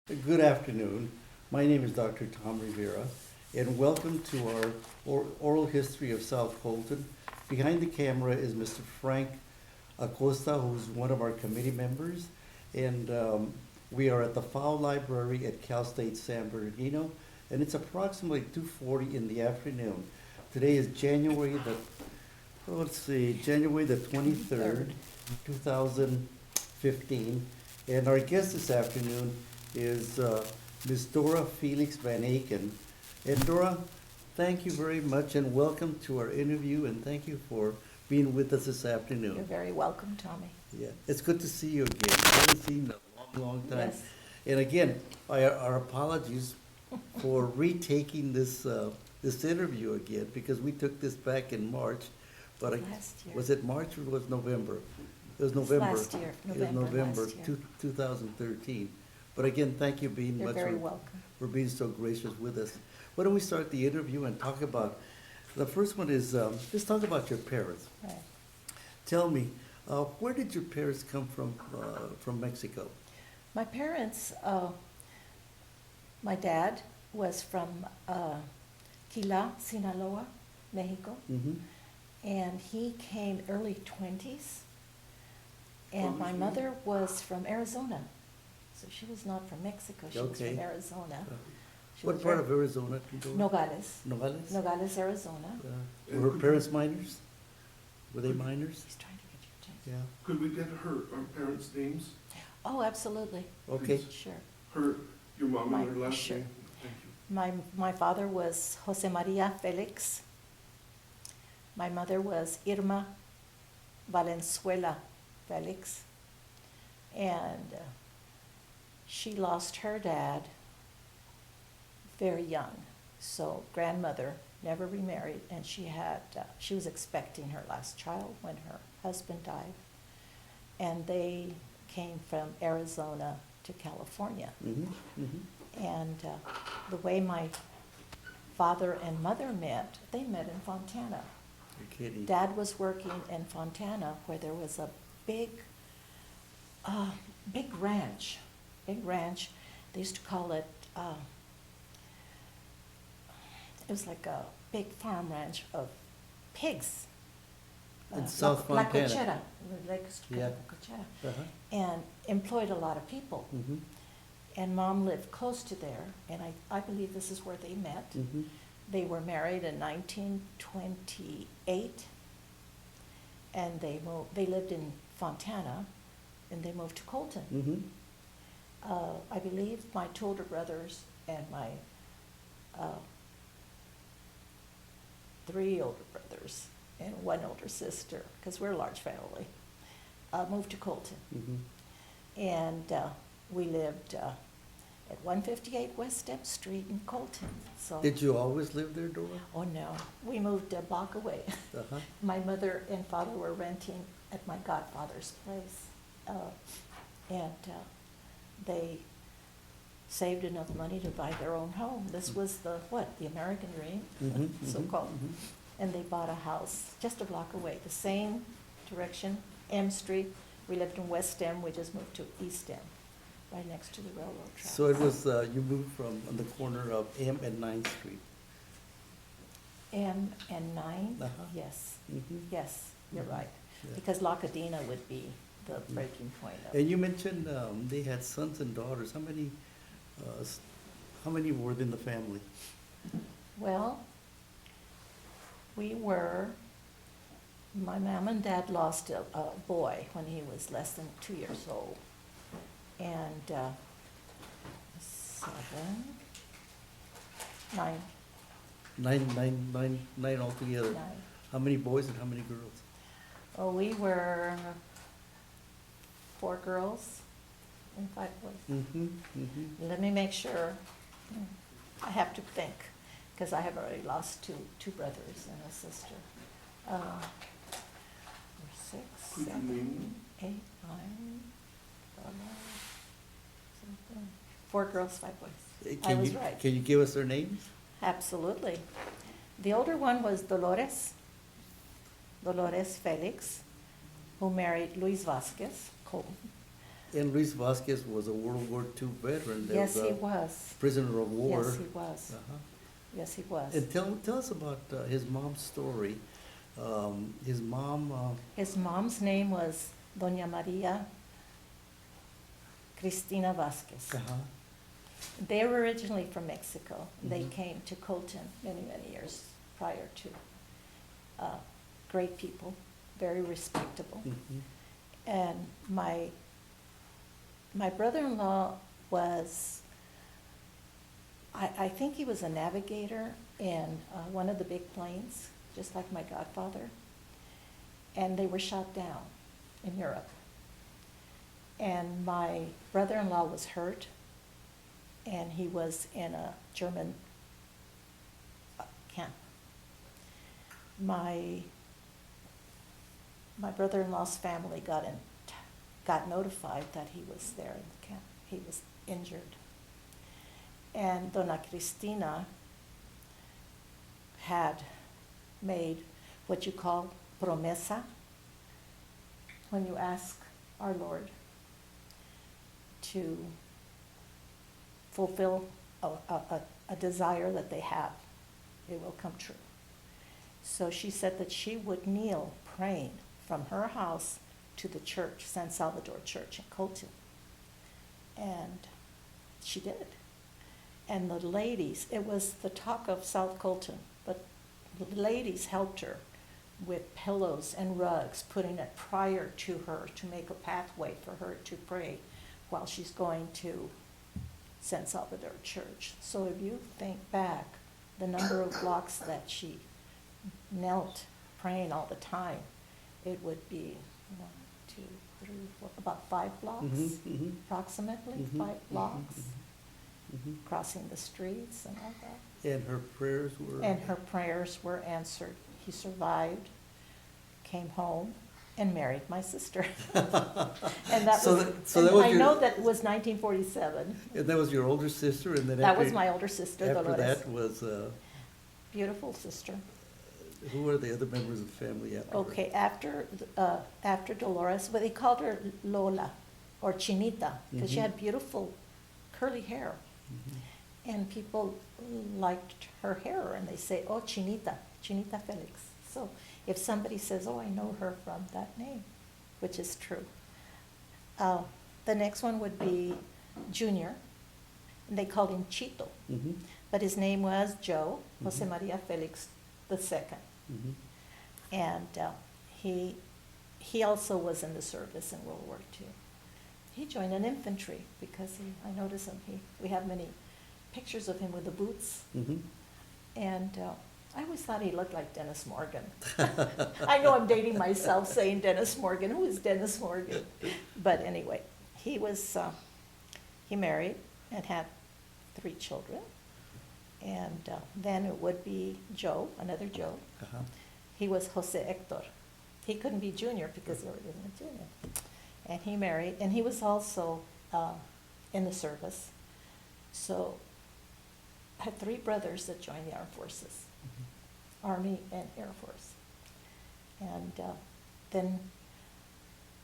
Good afternoon. My name is Dr. Tom Rivera, and welcome to our oral history of South Colton. Behind the camera is Mr. Frank Acosta, who's one of our committee members, and we are at the Fowle Library at Cal State San Bernardino, and it's approximately 2:40 in the afternoon. Today is January the 23rd, 2015, and our guest this afternoon is Ms. Dora Felix Van Aken. And Dora, thank you very much and welcome to our interview, and thank you for being with us this afternoon. You're very welcome, Tommy. Yeah, it's good to see you again. I haven't seen you in a long, long time. Yes. And again, our apologies for retaking this interview again, because we took this back in March. But Last year. was it March or was it November? It was It was November. last year, It was November November last year. 2013. But again, thank you being You're much very welcome. for being so gracious with us. Why don't we start the interview and talk about, the first one is, let's talk about your parents. Right. Tell me, where did your parents come from Mexico? My parents, my dad was from Quila, Sinaloa, Mexico, Mm-hmm. and he came early 20s. And my mother was from Arizona, so she was not from Mexico, she was Okay. from Arizona. She What was part very- of Arizona? Can you go? Nogales, Nogales? Nogales, Arizona. Were her parents miners? Were they miners? He's trying to get your attention. Yeah. Could we get our parents' names? Oh, absolutely, Okay. sure. Your mom and her last Sure. name? Thank you. My father was Jose Maria Felix. My mother was Irma Valenzuela Felix. And she lost her dad very young. So grandmother never remarried, and she was expecting her last child when her husband died. And they came from Arizona to California. Mm-hmm, mm-hmm. And the way my father and mother met, they met in Fontana. You're kidding. Dad was working in Fontana where there was a big ranch. They used to call it, it was like a big farm ranch of pigs. In South La Fontana. Cochera, like Yeah. La Cochera, Uh-huh. and employed a lot of people. Mm-hmm. And Mom lived close to there, and I believe this is where they met. Mm-hmm. They were married in 1928, and they lived in Fontana, and they moved to Colton. Mm-hmm. I believe my two older brothers and my three older brothers and one older sister, because we're a large family, moved to Colton. Mm-hmm. And we lived at 158 West Step Street in Colton. So. Did you always live there, Dora? Oh, no. We moved a block away. Uh-huh. My mother and father were renting at my godfather's place. And they saved enough money to buy their own home. This was the American dream, Mm-hmm. so-called. Mm-hmm. And they bought a house just a block away, the same direction, M Street. We lived in West End, we just moved to East End, right next to the railroad tracks. So it was, you moved from on the corner of M and 9th Street. M and 9? Uh-huh. Yes, Mm-hmm. yes, you're Mhm. right. Yeah. Because La Cadena would be the breaking point of And you mentioned they had sons and daughters. How many were in the family? Well, my mom and dad lost a boy when he was less than 2 years old. And 9. Nine altogether. How many boys and how many girls? Oh, we were 4 girls and 5 boys. Mm-hmm, mm-hmm. Let me make sure. I have to think, because I have already lost two brothers and a sister. We're 6, Could you 7, name 8, 9, 11, 4 girls, 5 boys. I was right. Can you give us their names? Absolutely. The older one was Dolores Felix, who married Luis Vasquez, Colton. And Luis Vasquez was a World War II veteran. That Yes, was he a was. prisoner of war. Yes, he was. Uh-huh. Yes, he was. And tell us about his mom's story. His mom, His mom's name was Doña Maria Cristina Vasquez. uh-huh, They were originally from Mexico. They Mhm. came to Colton many, many years prior to. Great people, very respectable. mhm, And my brother-in-law was, I think he was a navigator in one of the big planes, just like my godfather. And they were shot down in Europe. And my brother-in-law was hurt, and he was in a German camp. My brother-in-law's family got notified that he was there in the camp. He was injured. And Dona Cristina had made what you call promesa, when you ask our Lord to fulfill a desire that they have, it will come true. So she said that she would kneel praying from her house to the church, San Salvador Church in Colton. And she did. And the ladies, it was the talk of South Colton, but the ladies helped her with pillows and rugs, putting it prior to her to make a pathway for her to pray while she's going to San Salvador Church. So if you think back, the number of blocks that she knelt praying all the time, it would be 1, 2, 3, 4, about 5 blocks, mhm, mhm, approximately, mhm, 5 mhm, blocks, mhm. crossing the streets and all that. And her prayers were. And her prayers were answered. He survived, came home, and married my sister. And that So was, that- so that was I your- know that was 1947. And that was your older sister, and then That after. was my older sister, After Dolores. that was, Beautiful sister. who were the other members of the family after? her? Okay, after Dolores, well, they called her Lola or Chinita, because she Mhm. had beautiful curly hair. Mhm. And people liked her hair, and they say, oh, Chinita, Chinita Felix. So if somebody says, oh, I know her from that name, which is true. The next one would be Junior, and they called him Chito, Mhm, but his name was Joe, Jose Mhm. Maria Felix II. mhm. And he also was in the service in World War II. He joined an infantry because I noticed him, we have many pictures of him with the boots. Mhm. And I always thought he looked like Dennis Morgan. I know I'm dating myself saying Dennis Morgan. Who is Dennis Morgan? But anyway, he married and had 3 children. And then it would be Joe, another Joe. Uh-huh. He was Jose Hector. He couldn't be Junior because there wasn't a Junior. And he married, and he was also in the service. So I had 3 brothers that joined the armed forces, Army and Air Force. And then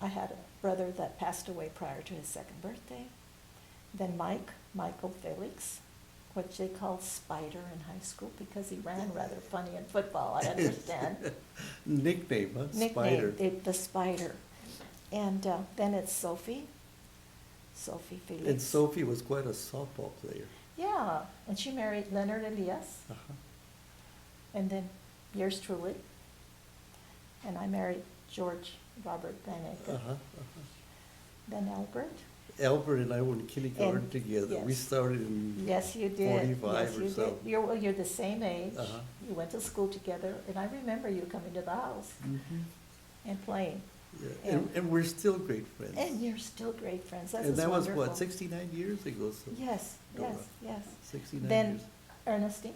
I had a brother that passed away prior to his 2nd birthday. Then Michael Felix, which they called Spider in high school because he ran rather funny in football, I understand. Nickname, huh? Spider. Nickname, the Spider. And then it's Sophie Felix. And Sophie was quite a softball player. Yeah, and she married Leonard Elias, Uh-huh. and then yours truly. And I married George Robert Van Aken. Uh-huh. Then Albert. Albert and I were in kindergarten And- together. We yes. started in. Yes, you did. 45 Yes, or you so. did. You're the same age. Uh-huh. You went to school together, and I remember you coming to the house Mhm. and playing. Yeah. And we're still great friends. And you're still great friends. That's And that was wonderful. what, 69 years ago? So Yes, Dora. yes. 69 Then years. Ernestine,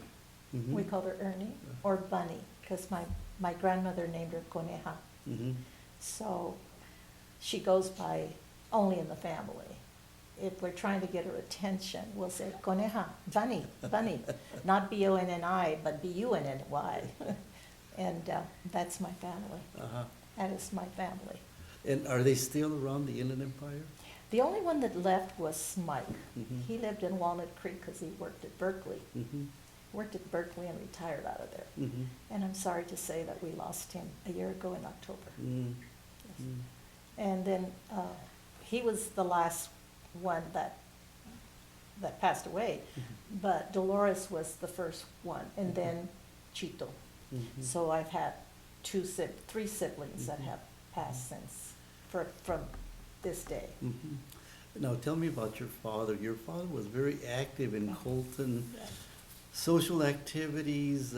Mhm. we called her Ernie, or Bunny, because my grandmother named her Coneja. Mhm. So she goes by only in the family. If we're trying to get her attention, we'll say Coneja, Bunny, not B-O-N-N-I, but B-U-N-N-Y. And that's my family. Uh-huh. That is my family. And are they still around the Inland Empire? The only one that left was Mike. Mhm. He lived in Walnut Creek because he worked at Berkeley. Mhm. Worked at Berkeley and retired out of there. Mhm. And I'm sorry to say that we lost him a year ago in October. Mm. Yes. Mm. And then he was the last one that passed away, Mhm. but Dolores was the first one, and then Chito. Mhm. So I've had three siblings that Mhm. have passed since, from this day. Mhm. Now, tell me about your father. Your father was very active in Colton, Yeah. social activities,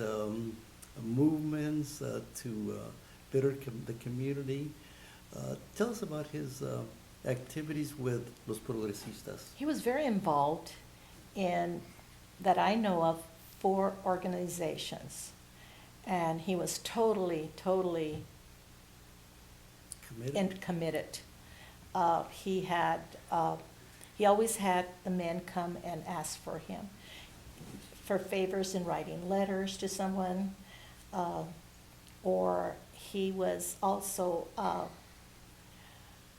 movements to better the community. Tell us about his activities with Los Progresistas. He was very involved in, that I know of, 4 organizations. And he was totally Committed? committed. He always had the men come and ask for him for favors in writing letters to someone, or he was also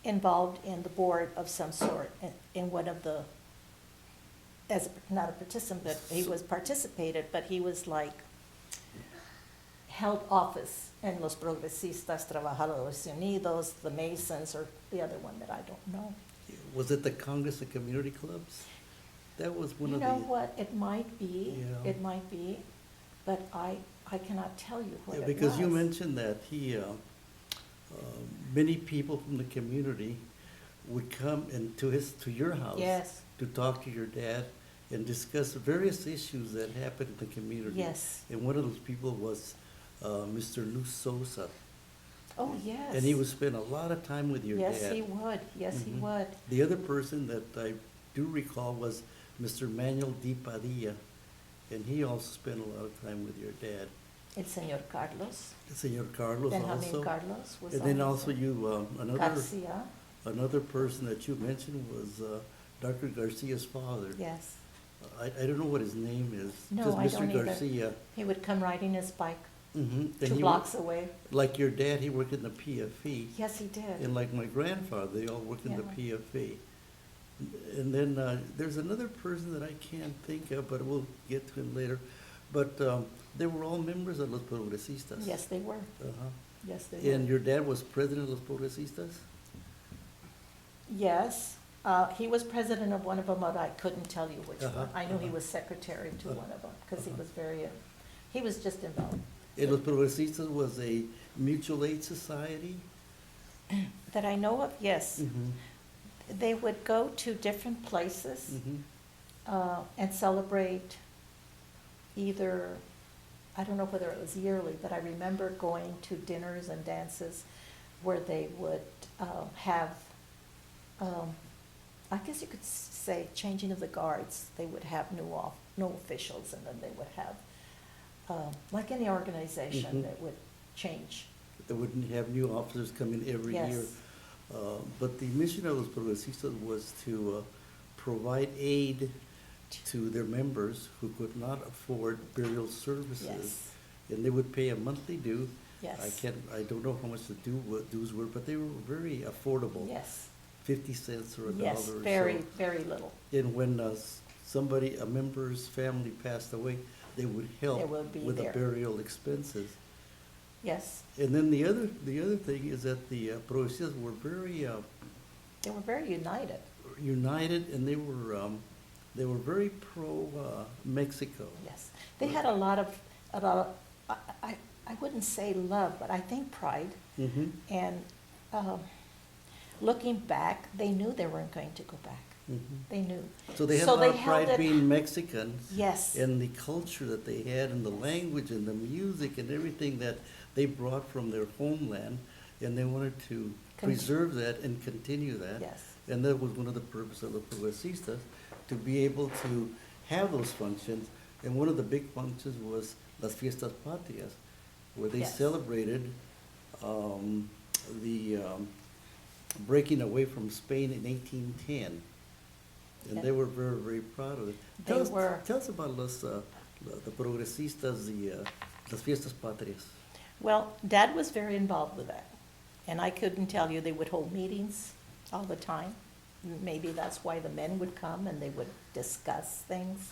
involved in the board of some sort, in one of the, not a participant, he was participated, but he was like, held office in Los Progresistas, Trabajadores Unidos, the Masons, or the other one that I don't know. Was it the Congress of Community Clubs? That was one You of the. know what, it might be, Yeah. it might be, but I cannot tell you what Yeah, it was. because you mentioned that he, many people from the community would come to your house. Yes, To talk to your dad and discuss various issues that happened in the community. yes. And one of those people was Mr. Luz Sosa. Oh, yes. And he would spend a lot of time with your dad. Yes, he would, yes, he Mhm. would. The other person that I do recall was Mr. Manuel Di Padilla, and he also spent a lot of time with your dad. El señor Carlos, Senor Carlos Benjamin also. Carlos was And then on also it. you, Garcia, another person that you mentioned was Dr. Garcia's father. yes. I don't know what his name is. No, I don't Just either. Mr. Garcia. He would come riding his bike Mhm. And 2 he blocks away. Like your dad, he worked in the PFE. Yes, he did. And like my grandfather, they all worked in the Yeah. PFE. And then there's another person that I can't think of, but we'll get to him later. But they were all members of Los Progresistas. Yes, they were. Uh-huh. Yes, they were. And your dad was president of Los Progresistas? Yes, he was president of one of them, but I couldn't tell you which Uh-huh, one. I knew he uh-huh. was secretary to one of them, because he Uh-huh. was he was just involved. And Los Progresistas was a mutual aid society? That I know of, yes. Mhm. They would go to different places Mhm. and celebrate either, I don't know whether it was yearly, but I remember going to dinners and dances where they would have, I guess you could say, changing of the guards. They would have new officials, and then they would have, like any organization, Mhm. that would change. They wouldn't have new officers come in every Yes. year. But the mission of Los Progresistas was to provide aid to their members who could not afford burial services. Yes, And they would pay a monthly due. yes. I don't know how much the dues were, but they were very affordable. Yes, 50 cents or $1 yes, or so. very, very little. And when a member's family passed away, they would They help would be with the there. burial expenses. Yes, And then the other thing is that the Progresistas were very they were very united. united, and they were very pro Mexico. Yes, they had a lot of, I wouldn't say love, but I think pride. Mhm. And looking back, they knew they weren't going to go back. Mhm. They knew. So they had So a they lot of held pride it- being Mexicans. Yes, And the culture that they had, and the language, and the music, and everything that they brought from their homeland, and they wanted to preserve that and continue that. yes, And that was one of the purposes of the Progresistas, to be able to have those functions. And one of the big functions was Las Fiestas Patrias, where they Yes. celebrated the breaking away from Spain in 1810. And they Yeah. were very, very proud of it. They were. Tell us about the Progresistas, Las Fiestas Patrias. Well, Dad was very involved with that. And I couldn't tell you, they would hold meetings all the time. maybe that's why the men would come and they would discuss things.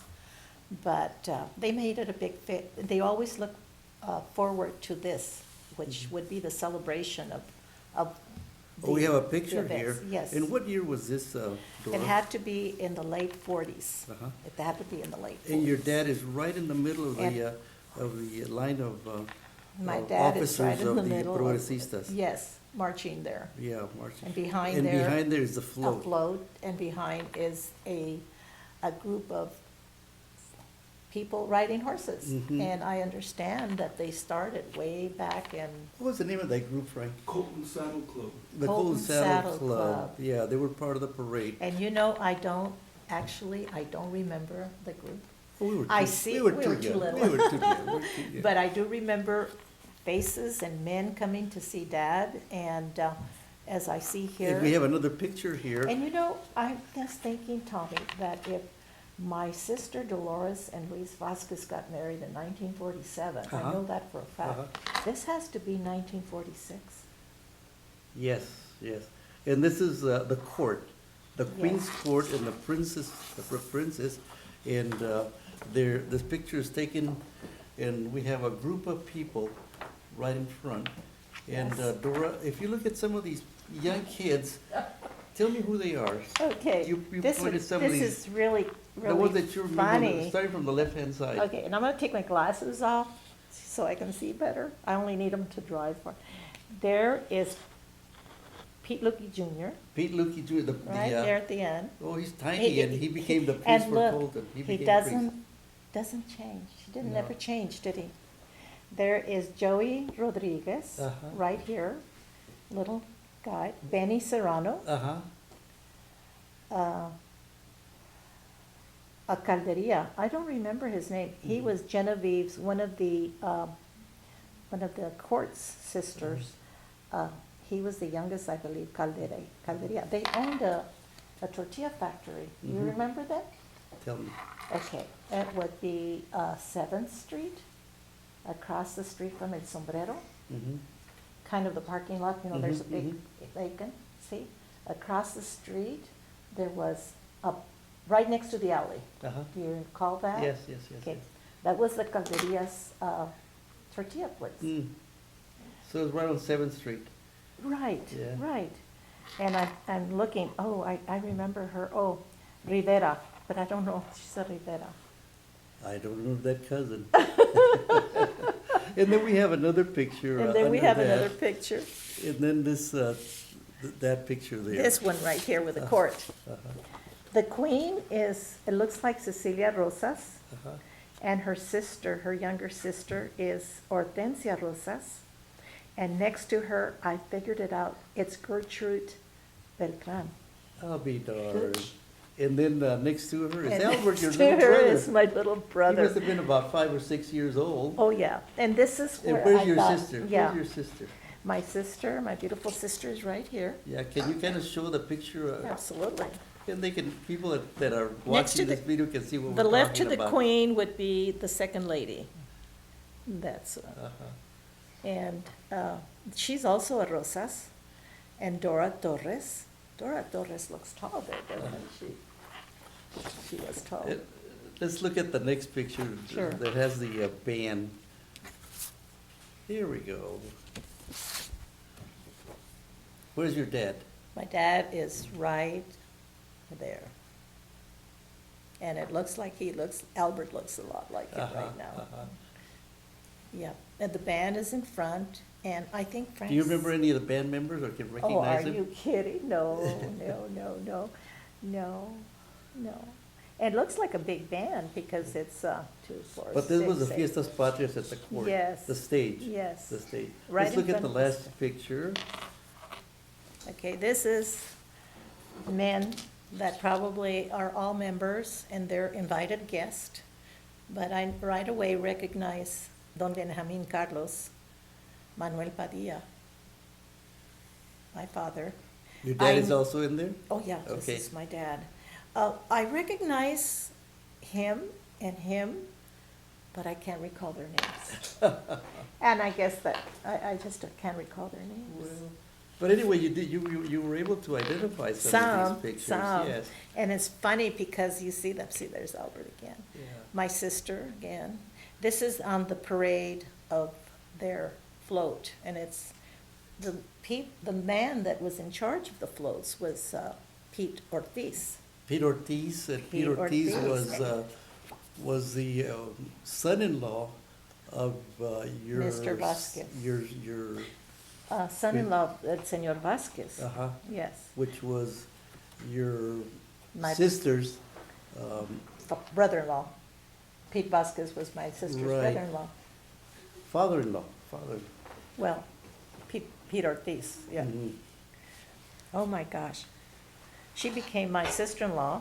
But they made it a big fit. They always look forward to this, which would be the celebration of Oh, we the have a picture events. here. Yes. And what year was this, Dora? It had to be in the late 40s. Uh-huh. It had to be in the late 40s. And your dad is right in the middle of And- the line of My dad is officers right in of the the middle. Progresistas. Yes, marching there. Yeah, marching. And behind And there. behind there is the A float. float, and behind is a group of people riding horses. Mhm. And I understand that they started way back in, What was the name of that group, Frank? Colton Saddle Club. The Colton Colton Saddle Saddle Club. Club. Yeah, they were part of the parade. and you know, I don't remember the group. Oh, we were I too- see- we we too were too young. little. We were too young. We were too young. But I do remember faces and men coming to see Dad, and as I see here. And we have another picture here. And you know, I'm just thinking, Tommy, that if my sister Dolores and Luis Vasquez got married in 1947, I Uh-huh. know that for a fact, this has to be 1946. Yes, yes. And this is the court, the Queen's Yes. Court and the princess, and this picture is taken, and we have a group of people right in front. And Yes. Dora, if you look at some of these young kids, tell me who they are. Okay, You this pointed is, some of this these- is really, The ones really that you remember, funny. starting from the left-hand side. Okay, and I'm gonna take my glasses off so I can see better. I only need them to drive for. There is Pete Lukey Jr., Pete Lukey Jr., right there at the end. oh, he's tiny, and he became the priest And for look, Colton. he became doesn't change. He didn't No. ever change, did he? There is Joey Rodriguez, Uh-huh. right here, little guy. Benny Serrano, Uh-huh. a Calderia. I don't remember his name. He Mhm. was Genevieve's, one of the court's sisters. He was the youngest, I believe, Calderia. They owned a tortilla factory. You Mhm. remember that? Tell me. Okay, it would be 7th Street, across the street from El Sombrero, Mhm. kind of the parking lot, you know, there's a Mhm, big Aken, see? Across the street, there was right next to the alley. Uh-huh. Do you recall that? Yes, yes, yes. Okay, yes. that was the Calderia's tortilla place. Mm. So it's right on 7th Street. Right, Yeah. right. And I'm looking, I remember her, Rivera, but I don't know if she's a Rivera. I don't remember that cousin. And then we have another picture And then we under have that. another picture, And then this, that picture there. this one right here with the court. Uh-huh, The queen is, it looks like Cecilia Rosas, uh-huh. and her sister, her younger sister, is Hortensia Rosas. And next to her, I figured it out, it's Gertrude Beltran. I'll be darned. And then next to her is And Albert, your next little to her brother. is my little He must brother. have been about 5 or 6 years old. Oh, yeah, and this is And where where's I your thought, sister? yeah, Where's your sister? my sister, my beautiful sister is right here, Yeah, can you kind of show the picture? absolutely. And they can, people that are Next to watching the- this video can see what we're The talking about. left to the queen would be the second lady. That's, Uh-huh. and she's also a Rosas, and Dora Torres. Dora Torres looks tall there, doesn't she? She was tall. Let's look at the next picture Sure. that has the band. Here we go. Where's your dad? My dad is right there. And it looks like Albert looks a lot like him Uh-huh, right now. uh-huh. Yeah, and the band is in front, and I think Frank's. Do you remember any of the band members or can Oh, recognize are them? you kidding? No, no. It looks like a big band because it's 2, 4, But this was the 6, 8. Fiestas Patrias at the court. Yes. The stage. Yes. The stage. Right Let's in look at front the of us. last picture. Okay, this is men that probably are all members and they're invited guests. But I right away recognize Don Benjamin Carlos, Manuel Padilla, my father. Your dad is I'm- also in there? Oh, yeah, this Okay. is my dad. I recognize him and him, but I can't recall their names. And I guess that, I just can't recall their names. Well, But anyway, you were able to identify some of these pictures, Some. yes. And it's funny because you see them, see, there's Albert again. Yeah. My sister again. This is on the parade of their float, and it's, the man that was in charge of the floats was Pete Ortiz. Pete Ortiz, and Pete Pete Ortiz Ortiz. was the son-in-law of your. Mr. Vasquez. Your, Son-in-law of Senor Vasquez. uh-huh, Yes. which was your My- sister's, Brother-in-law. Pete Vasquez was my sister's Right. brother-in-law. father-in-law, Well, Pete Ortiz, yeah. Mhm. Oh, my gosh. She became my sister-in-law.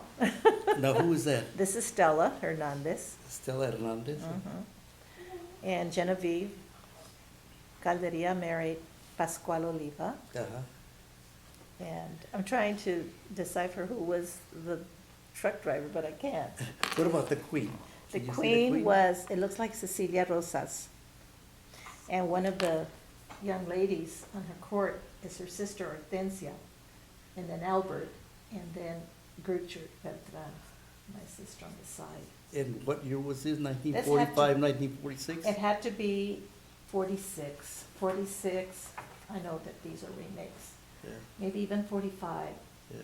Now, who is that? This is Stella Hernandez. Stella Hernandez? Mhm. And Genevieve Calderia married Pascual Oliva. Uh-huh. And I'm trying to decipher who was the truck driver, but I can't. What about the queen? The Can you see queen was, it looks like Cecilia Rosas. And one of the young ladies on her court is her sister Hortensia, and then Albert, and then Gertrude Beltran, my sister on the side. And what year was this, This had 1945, 1946? It had to be 46. 46, I know that these are remakes, Yeah, maybe even 45. yeah.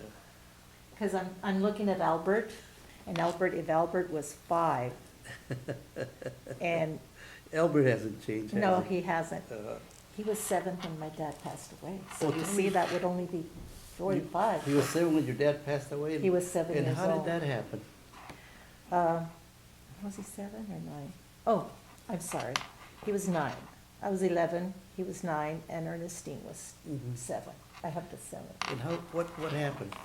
Because I'm looking at Albert, and if Albert was 5, and, Albert hasn't changed, has no, he hasn't. Uh, He was 7 when my dad passed away. So Oh, you tell see, me. that would only be 45. He was 7 when your dad passed away? and- He was 7 years And how old. did that happen? Was he 7 or 9? Oh, I'm sorry. He was 9. I was 11, he was 9, and Ernestine was Mhm. 7. I have the 7. And what happened?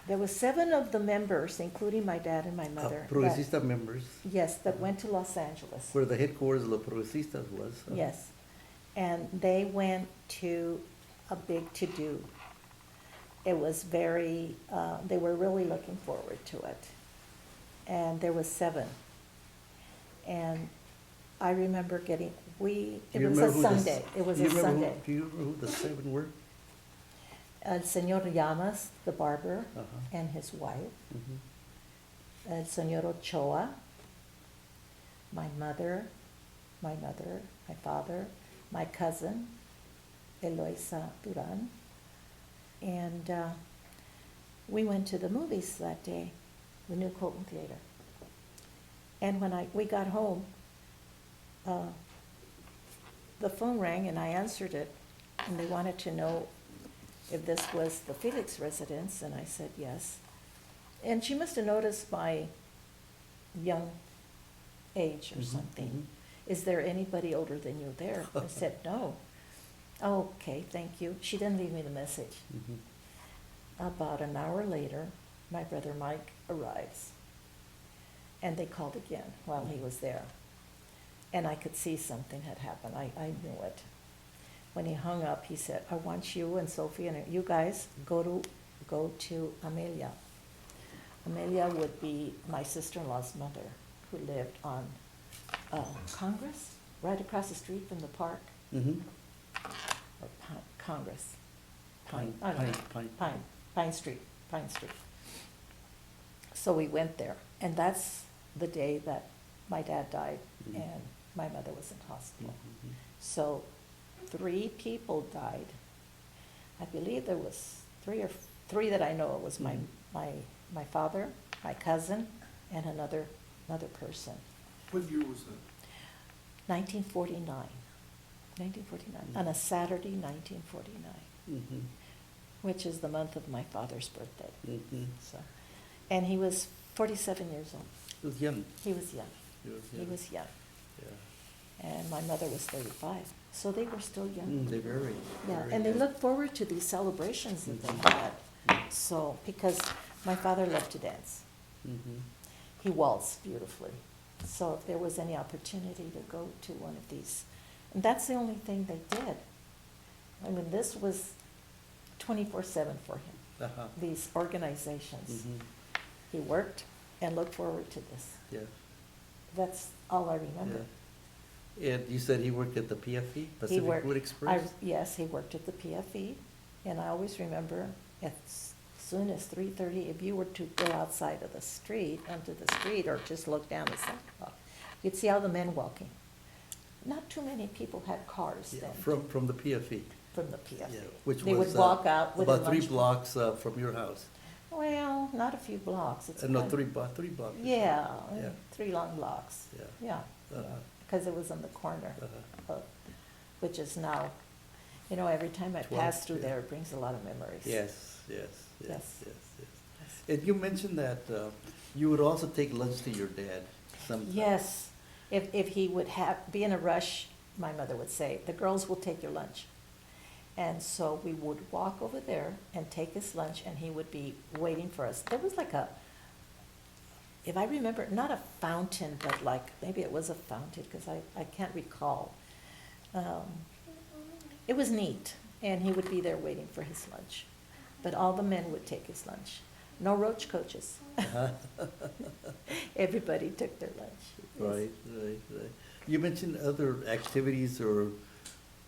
There were 7 of the members, including my dad and my mother. that- Progresista members, Yes, that went to Los Angeles. where the headquarters of the Progresistas was. Yes. And they went to a big to-do. It was very, they were really looking forward to it. And there was 7. And I remember getting, Do it you was remember a who the s- Sunday. It was do you a remember who- Sunday. Do you remember who the 7 were? Senor Llamas, the barber, Uh-huh. and his wife. Mhm. El Senor Ochoa, my mother, my father, my cousin, Eloisa Duran. And we went to the movies that day, the new Colton Theater. And when we got home, the phone rang and I answered it, and they wanted to know if this was the Felix residence, and I said yes. And she must have noticed my young age or Mhm, something. Is there anybody older than you there? I said, no. "Oh, okay, thank you." She didn't leave me the message. Mhm. About an hour later, my brother Mike arrives. And they called again while he was there. And I could see something had happened. I knew it. When he hung up, he said, "I want you and Sophie and you guys go to Amelia." Amelia would be my sister-in-law's mother, who lived on Congress, right across the street from the park, Mhm. or Congress. Pine, I don't know. Pine. Pine Street. So we went there, and that's the day that my dad died Mhm. and my mother was in hospital. Mhm. So 3 people died. I believe there was 3 that I know. It was Mhm. my father, my cousin, and another person. What year was that? 1949. 1949, on a Saturday, 1949, Mhm. which is the month of my father's birthday. Mhm. So, and he was 47 years old. He was young. He was young. He He was young. Yeah. And my mother was 35. So they were still young. They're very. Yeah, very and they young. look forward to these celebrations that they Mhm. had. So, because my father loved to dance. Mhm. He waltzed beautifully. So if there was any opportunity to go to one of these, and that's the only thing they did. I mean, this was 24/7 for him, Uh-huh. these organizations. Mhm. He worked and looked forward to this. Yeah. That's all I remember. And you said he worked at the PFE, Pacific worked- Food Express? Yes, he worked at the PFE, and I always remember as soon as 3:30, if you were to go outside of the street, onto the street, or just look down the sidewalk, you'd see all the men walking. Not too many people had cars Yeah, then, from the PFE. from the PFE. Yeah, which They would was, walk out with a about 3 lunch- blocks from your house. Well, not a few blocks, it's No, quite- 3 blocks. Yeah, Yeah. 3 long blocks, Yeah. yeah, Uh-huh. because it was on the corner, Uh-huh. which is now, every time I 12, pass through yeah. there, it brings a lot of memories. Yes, yes, yes, Yes. yes, yes. And you mentioned that you would also take lunch to your dad sometimes. Yes, if he would be in a rush, my mother would say, "The girls will take your lunch." And so we would walk over there and take his lunch, and he would be waiting for us. There was like if I remember, not a fountain, but maybe it was a fountain, because I can't recall. It was neat, and he would be there waiting for his lunch. But all the men would take his lunch. No roach coaches. Uh-huh. Everybody took their lunch. Yes. Right. You mentioned other activities or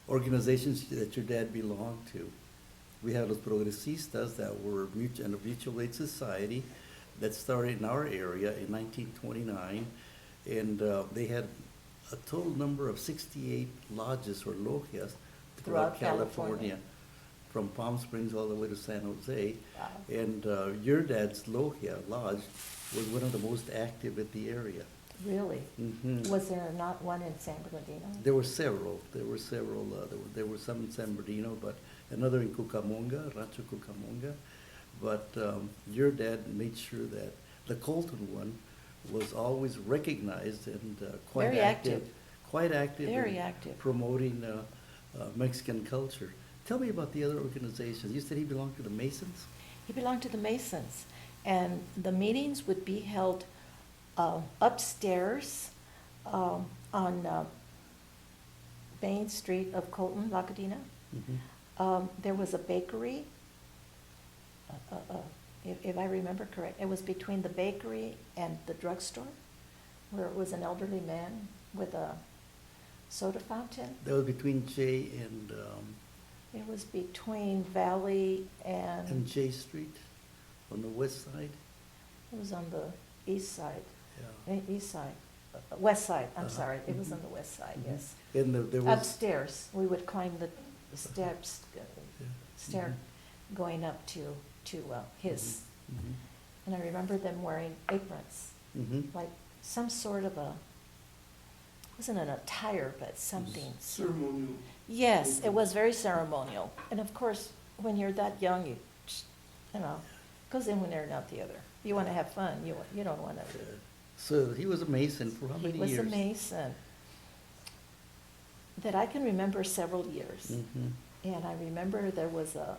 organizations that your dad belonged to. We had Los Progresistas that were a mutual aid society that started in our area in 1929, and they had a total number of 68 lodges or logias throughout Throughout California. California, from Palm Springs all the way to San Jose. Wow. And your dad's logia, lodge, was one of the most active in the area. Really? Mhm. Was there not one in San Bernardino? There were several. There were some in San Bernardino, but another in Cucamonga, Rancho Cucamonga. But your dad made sure that the Colton one was always recognized and quite Very active. active. Quite active. Very in active. Promoting Mexican culture. Tell me about the other organizations. You said he belonged to the Masons? He belonged to the Masons, and the meetings would be held upstairs on Main Street of Colton, La Cadena. Mhm. There was a bakery, if I remember correct. It was between the bakery and the drugstore, where it was an elderly man with a soda fountain. That was between J and It was between Valley and, J Street on the west side. it was on the east side, Yeah. east side, west side, I'm Uh-huh. sorry, it was on Mhm. the west side, Mhm. yes. And there was. Upstairs, we would climb the steps, Yeah. stair going up to his. Mhm. And I remember them wearing aprons, Mhm. like some sort of wasn't an attire, but something. Ceremonial. Yes, it was very ceremonial. And of course, when you're that young, goes in one ear and out the other. You want to have fun, you don't want to. So he was a Mason for how many years? He was a Mason. That I can remember several years. Mhm. And I remember there was a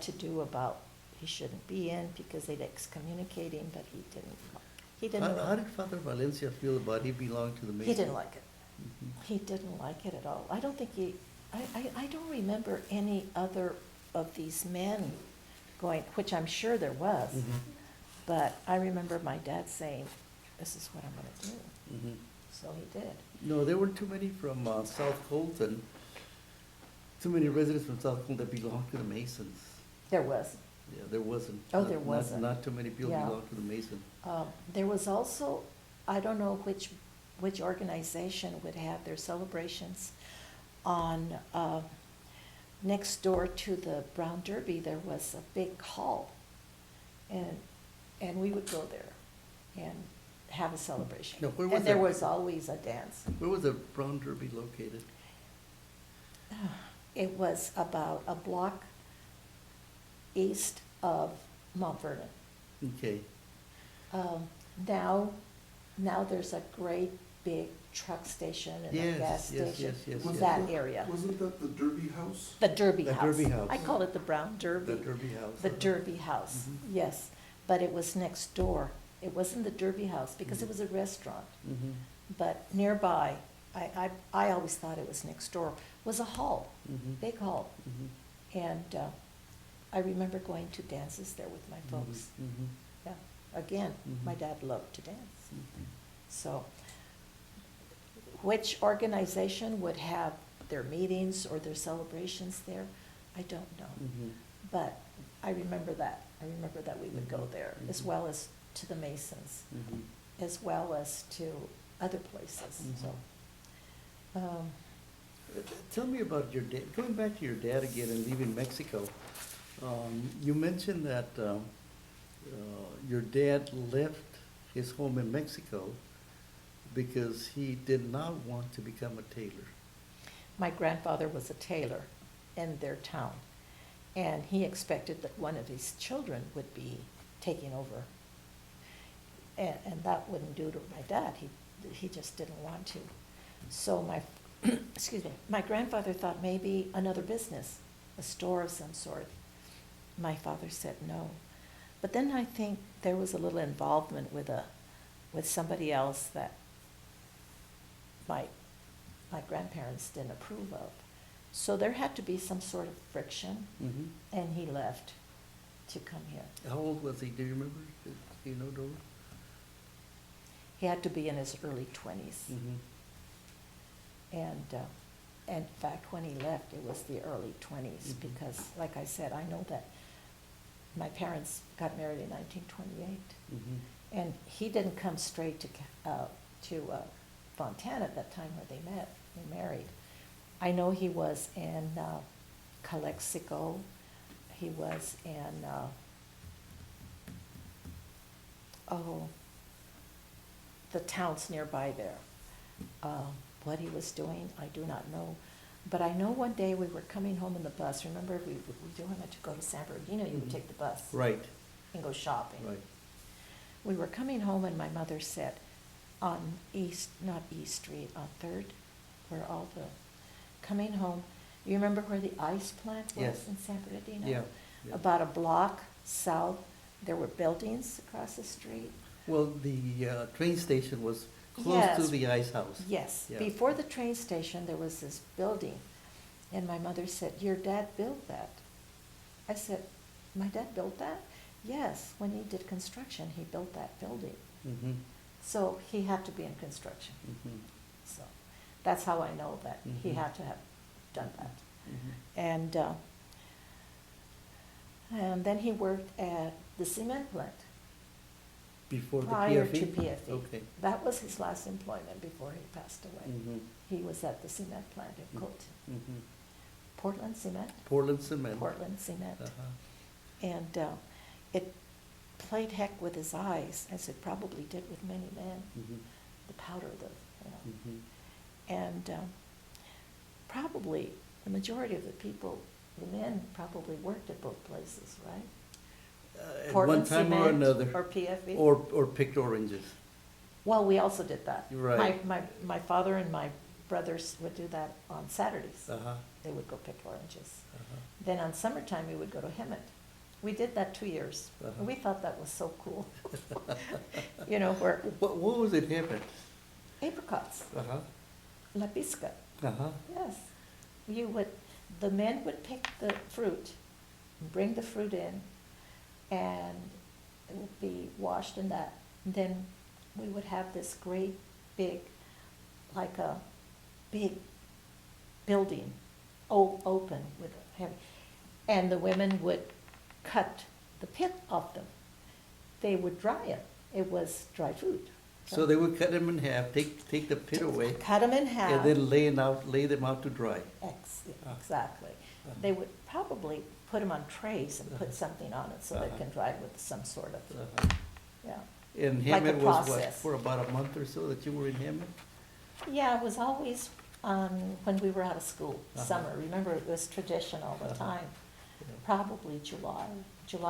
to-do about he shouldn't be in because they'd excommunicate him, but he didn't. How did Father Valencia feel about he belonged to the Masons? He didn't like it. Mhm. He didn't like it at all. I don't think I don't remember any other of these men going, which I'm sure there was, Mhm. but I remember my dad saying, "This is what I'm gonna do." Mhm. So he did. No, there weren't too many from South Colton, too many residents from South Colton that belonged to the Masons. There was. Yeah, there wasn't. Oh, there Not- wasn't. Not too many people Yeah. belonged to the Masons. There was also, I don't know which organization would have their celebrations on, next door to the Brown Derby, there was a big hall. And we would go there and have a celebration. Now, where was And there it? was always a dance. Where was the Brown Derby located? It was about a block east of Mount Vernon. Okay. Now there's a great big truck station and a Yes, gas yes, station. yes, yes, Was yes. That that- area. Wasn't that the Derby House? The Derby The House. Derby House. I call it the Brown Derby. The Derby House. The uh-huh. Derby House, Mhm. yes. But it was next door. It wasn't the Derby House because it Mhm. was a restaurant. Mhm. But nearby, I always thought it was next door, was a hall, Mhm. big hall. Mhm. And I remember going to dances there with my folks. Mhm. Yeah, again, my Mhm. dad loved to dance. Mhm. So which organization would have their meetings or their celebrations there, I don't know. Mhm. But I remember that. I remember that we would go Mhm. there, as Mhm. well as to the Masons, Mhm. as well as to other places, so. Tell me about your dad, going back to your dad again and leaving Mexico. You mentioned that your dad left his home in Mexico because he did not want to become a tailor. My grandfather was a tailor in their town, and he expected that one of his children would be taking over. And that wouldn't do to my dad. He just didn't want to. So excuse me, my grandfather thought maybe another business, a store of some sort. My father said no. But then I think there was a little involvement with somebody else that my grandparents didn't approve of. So there had to be some sort of friction, Mhm. and he left to come here. How old was he? Do you remember? Do you know, Dora? He had to be in his early 20s. Mhm. And in fact, when he left, it was the early 20s, Mhm. because, like I said, I know that my parents got married in 1928. Mhm. And he didn't come straight to Fontana at that time where they married. I know he was in Calexico. He was in, the towns nearby there. What he was doing, I do not know. But I know one day we were coming home in the bus. Remember, we wanted to go to San Bernardino, you would Mhm. take the bus Right, and go shopping. right. We were coming home and my mother said, on not East Street, on Third, where all the, coming home, you remember where the ice plant was Yes. in San Bernardino? Yeah, yeah. About a block south, there were buildings across the street. Well, the train station was close to Yes. the ice house. Yes, Yeah. before the train station, there was this building, and my mother said, "Your dad built that." I said, "My dad built that?" "Yes, when he did construction, he built that building." Mhm. So he had to be in construction. Mhm. So that's how I know that he Mhm. had to have done that. Mhm. And then he worked at the cement plant Before the prior PFE? to PFE. Okay. That was his last employment before he passed away. Mhm. He was at the cement plant in Colton. Mhm. Portland Cement? Portland cement. Portland Cement. Uh-huh. And it played heck with his eyes, as it probably did with many men, Mhm. the powder, Mhm. And probably the majority of the people, the men probably worked at both places, right? At Portland one time or Cement another. Or PFE? Or picked oranges. Well, we also did that. Right. My father and my brothers would do that on Saturdays. Uh-huh. They would go pick oranges. Uh-huh. Then on summertime, we would go to Hemet. We did that 2 years. Uh-huh. We thought that was so cool. You know, where What was it happened? apricots, Uh-huh. la pisca, Uh-huh. yes. The men would pick the fruit, bring the fruit in, and it would be washed in that. And then we would have this great big, like a big building, open with heavy, and the women would cut the pit off them. They would dry it. It was dry food. So they would cut them in half, take the pit away, Cut them in half. and then lay them out to dry. Exactly. They would probably put them on trays and put something on it so they Uh-huh. can dry with some sort of, Uh-huh. yeah. And Like a Hammond was what, process. for about a month or so that you were in Hammond? Yeah, it was always when we were out of school, Uh-huh. summer. Remember, it was tradition all the Uh-huh. time. Yeah. Probably July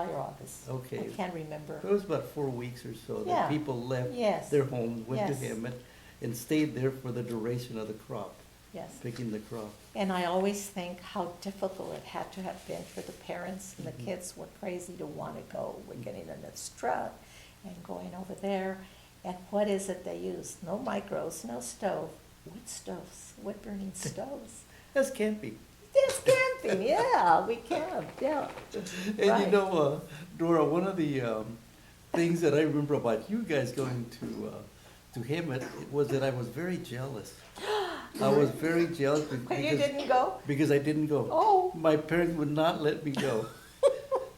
or August. Okay. I can't remember. It was about 4 weeks or so Yeah. that people left Yes. their homes, went to Yes. Hammond, and stayed there for the duration of the crop, Yes. picking the crop. And I always think how difficult it had to have been for the parents, and the Mhm. kids were crazy to want to go. We're getting in this truck and going over there. And what is it they use? No micros, no stove, wood stoves, wood burning stoves. That's camping. It's camping, yeah, we camp, yeah. And you Right. know, Dora, one of the things that I remember about you guys going to to him, it was that I was very jealous. I was very jealous When you didn't go? because I didn't go. Oh. My parents would not let me go.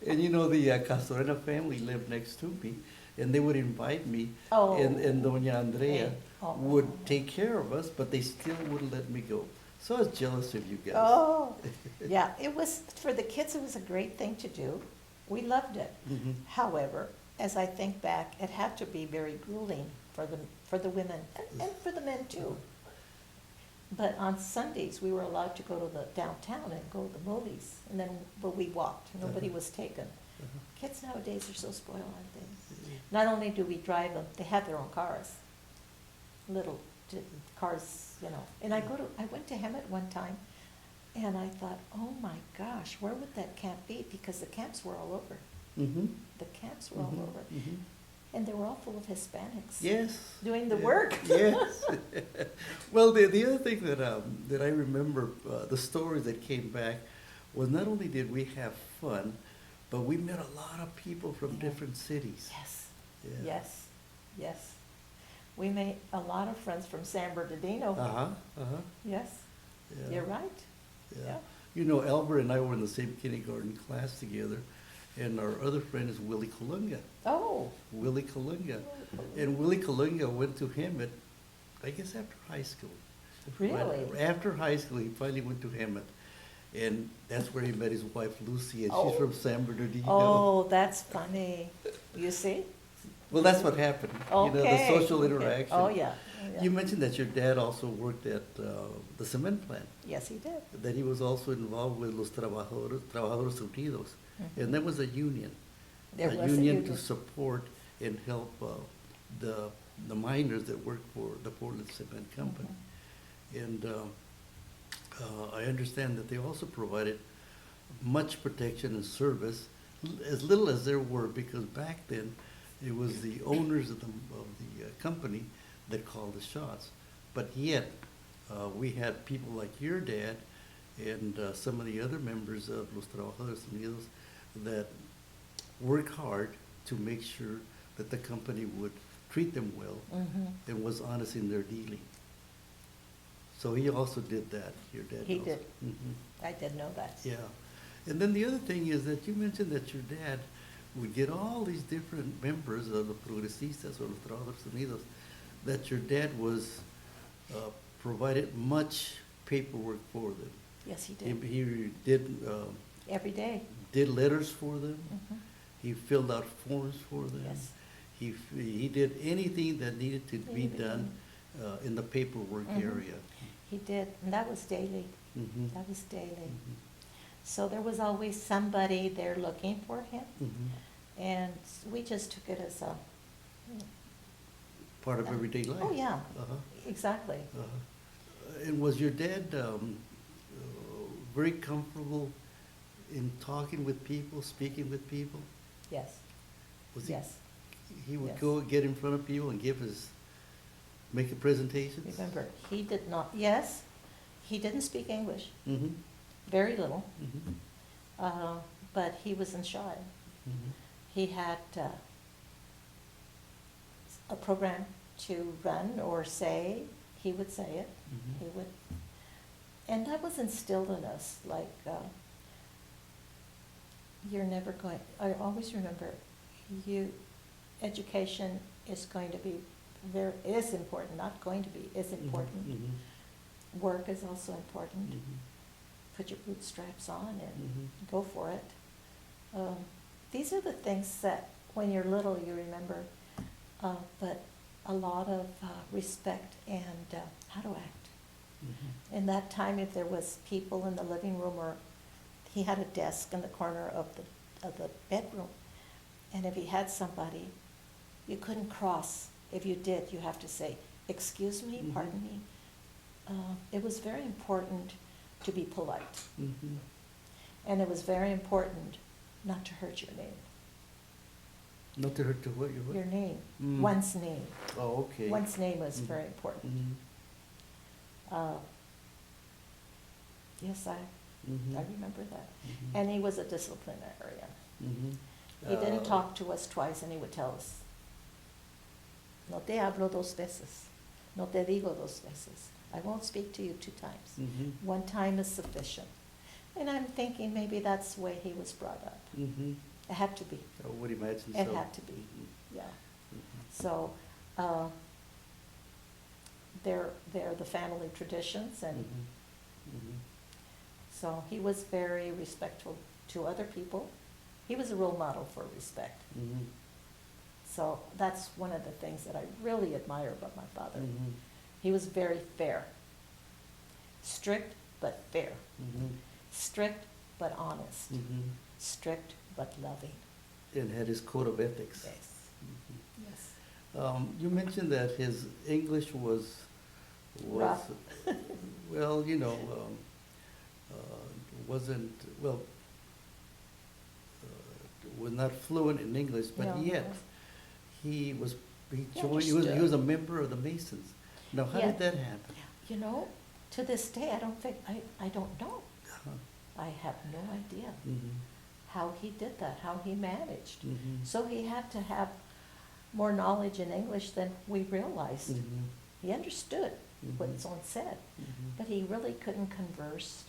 And you know, the Castorena family lived next to me, and they would invite me. Oh. And Doña Andrea Oh. would take care of us, but they still wouldn't let me go. So I was jealous of you guys. Oh, yeah, it was, for the kids, it was a great thing to do. We loved it. Mhm. However, as I think back, it had to be very grueling for the women and for the men too. But on Sundays, we were allowed to go to the downtown and go to the movies, and then, but we walked, nobody was taken. Kids nowadays are so spoiled, aren't they? Not only do we drive them, they have their own cars, little cars, you know. And I went to Hemet one time, and I thought, oh my gosh, where would that camp be? Because the camps were all over. Mhm. The camps were all Mhm. over. Mhm. And they were all full of Hispanics. Yes. Doing the Yeah. work. Yes. Well, the other thing that I remember, the stories that came back, was not only did we have fun, but we met a lot of people from Yeah. different cities. Yes, Yeah. yes, yes. We made a lot of friends from San Bernardino. Uh-huh, uh-huh. Yes, Yeah. you're right. Yeah. Yeah. You know, Albert and I were in the same kindergarten class together, and our other friend is Willie Colunga. Oh. Willie Colunga. And Willie Colunga went to Hemet, I guess after high school. Really? Right after high school, he finally went to Hemet. And that's where he met his wife Lucy, and Oh. she's from San Bernardino. Oh, that's funny. You see? Well, that's what happened, you know, the Okay, social okay. interaction. Oh, yeah. Oh, yeah. You mentioned that your dad also worked at the cement plant, Yes, he did. that he was also involved with Los Trabajadores Unidos. Mhm. And that was a union. There A was a union to union. support and help the miners that work for the Portland Cement Company. Mhm. And I understand that they also provided much protection and service, as little as there were, because back then, it was the owners of the company that called the shots. But yet, we had people like your dad and some of the other members of Los Trabajadores Unidos that worked hard to make sure that the company would treat them well Mhm. and was honest in their dealing. So he also did that, your dad He also. did. Mhm. I did know that. Yeah. And then the other thing is that you mentioned that your dad would get all these different members of the Progresistas or Los Trabajadores Unidos, that your dad was, provided much paperwork for them. Yes, he He, did. he did, Every day. did letters for them. Mhm. He filled out forms for them. Yes. He did anything that needed to be Needed to be done in the paperwork Mhm. area. He did, and that was daily. Mhm. That was daily. Mhm. So there was always somebody there looking for him, Mhm. and we just took it as a, Part of everyday life. oh, yeah, Uh-huh. exactly. And was your dad very comfortable in talking with people, speaking with people? Yes, Was he? yes. He would Yes. go get in front of people and make a presentation? Remember, he did not, yes, he didn't speak English, Mm-hmm. very little, Mm-hmm. but he wasn't shy. Mm-hmm. He had a program to run or say, he would say it, Mhm. he would, and that was instilled in us, like, you're never going, I always remember, education is going to be is important, not going to be, is important. Mm-hmm. Work is also important. Mm-hmm. Put your bootstraps on and Mhm. go for it. These are the things that, when you're little, you remember, but a lot of respect and how to act. Mm-hmm. In that time, if there was people in the living room, or he had a desk in the corner of the bedroom, and if he had somebody, you couldn't cross. If you did, you have to say, "Excuse me, Mhm. pardon me." It was very important to be polite, Mm-hmm. and it was very important not to hurt your name. Not to hurt to what you what? Your name, Mm. one's name. Oh, okay. One's name was Mhm. very important. Mm-hmm. Yes, I Mm-hmm. remember that. Mhm. And he was a disciplinarian. Mhm. He didn't talk to us twice, and he would tell us. No te hablo dos veces. No te digo dos veces. I won't speak to you 2 times. Mm-hmm. 1 time is sufficient. And I'm thinking maybe that's the way he was brought up. Mm-hmm. It had to be. I would imagine so. It had to be, Mhm. yeah. Mhm. So, they're the family traditions, and Mhm. Mhm. so he was very respectful to other people. He was a role model for respect. Mhm. So that's one of the things that I really admire about my father. Mhm. He was very fair. Strict, but fair. Mhm. Strict, but honest. Mhm. Strict, but loving. And had his code of ethics. Yes, Mhm. yes. You mentioned that his English was, Rough. well, wasn't, well, was not fluent in English, but No, yet no. he was, he He joined, he was understood. a member of the Masons. Now, how Yeah. did that happen? You know, to this day, I don't think, I don't know. Uh-huh. I have no idea Mhm. how he did that, how he managed. Mhm. So he had to have more knowledge in English than we realized. Mhm. He understood what Mhm. someone said, Mhm. but he really couldn't converse.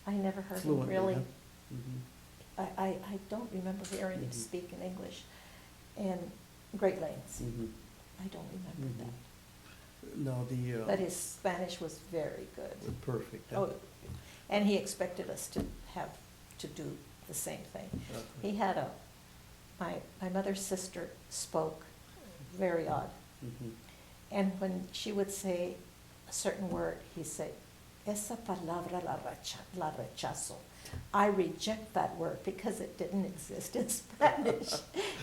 I never heard him Fluently, really. huh? Mhm. I don't remember hearing him Mhm. speak in English in great lengths. Mhm. I don't remember Mhm. that. No, But his Spanish was very good. perfect. Huh? Oh, and he expected us to have, to do the same thing. Uh-huh. He had my mother's sister spoke very odd. Mhm. And when she would say a certain word, he'd say, esa palabra la rechazo. I reject that word because it didn't exist in Spanish.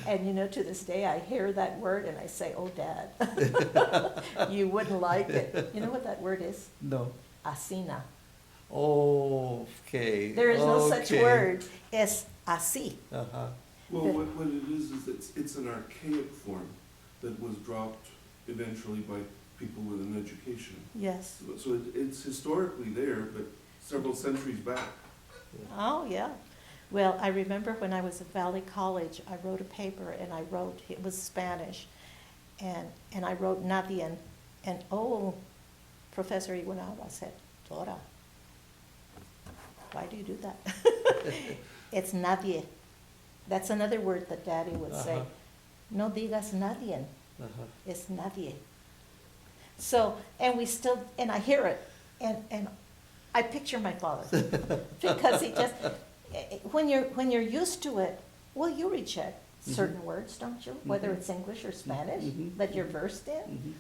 And to this day, I hear that word and I say, oh, Dad, you wouldn't like it. You know what that word is? No. Asina. Okay. There is no such okay. word. Es así. Uh-huh. Well, But- what it is it's an archaic form that was dropped eventually by people with an education. Yes. So it's historically there, but several centuries back. Oh, yeah. Well, I remember when I was at Valley College, I wrote a paper and I wrote, it was Spanish, and I wrote nadie, and Professor Iguanaba said, Dora, why do you do that? It's nadie. That's another word that Daddy would say. Uh-huh. No digas nadie, Uh-huh. it's nadie. So, and I hear it, and I picture my father, because he just, when you're used to it, well, you reject certain Mhm. words, don't you? Whether Mhm. it's English or Spanish Mhm. that you're versed in. Mhm.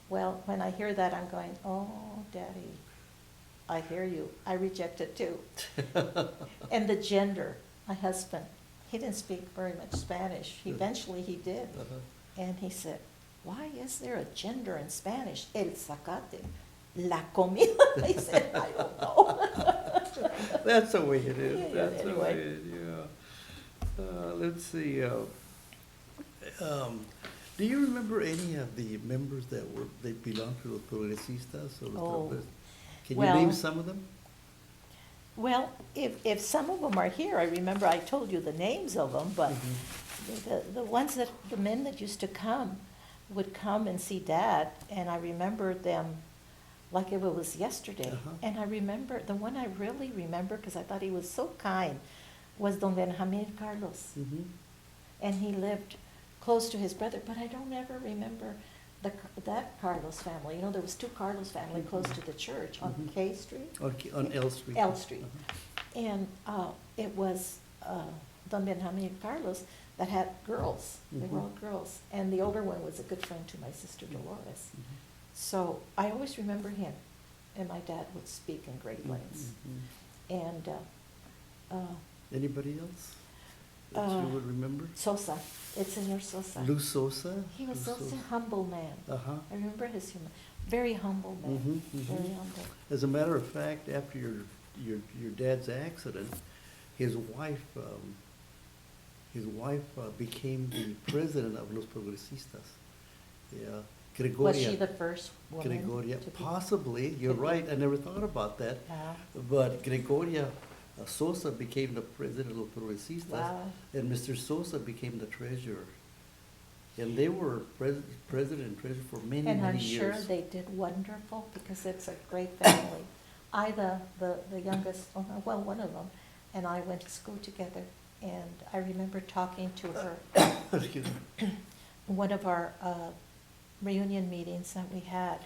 Well, when I hear that, I'm going, oh, Daddy, I hear you. I reject it too. And the gender, my husband, he didn't speak very much Spanish. Eventually he did. Uh-huh. And he said, why is there a gender in Spanish? El zacate. La comida. He said, I don't know. That's the way it is. Yeah, That's the way anyway. it is, yeah. Let's see, do you remember any of the members they belonged to the Progresistas or the Oh, Can you well- name some of them? Well, if some of them are here, I remember I told you the names of them, but Mhm. the ones the men that used to come would come and see Dad, and I remember them like it was yesterday. Uh-huh. And I remember, the one I really remember, because I thought he was so kind, was Don Benjamin Carlos. Mhm. And he lived close to his brother, but I don't ever remember that Carlos family. There was 2 Carlos family close to the church on Mhm. K Street. On L Street. L Street. Uh-huh. And it was Don Benjamin Carlos that had girls. They were Mhm. all girls. And the older one was a good friend to my sister Dolores. Mhm. So I always remember him. And my dad would speak in great lengths. Mhm. And Anybody else that you would remember? Sosa, it's Senor Sosa. Luz Sosa? He was Luz such a Sosa. humble man. Uh-huh. I remember his humor. Very humble man. Mhm, mhm. Very humble. As a matter of fact, after your dad's accident, his wife became the president of Los Progresistas. Yeah, Gregoria. Was she the first woman Gregoria, to be? possibly, you're Could be. right, I never thought about that. Yeah. But Gregoria Sosa became the president of Progresistas, Wow. and Mr. Sosa became the treasurer. And they were president and treasurer for many, And I'm many sure years. they did wonderful because it's a great family. I, the youngest, oh, no, well, one of them, and I went to school together. And I remember talking to her Excuse me. one of our reunion meetings that we had.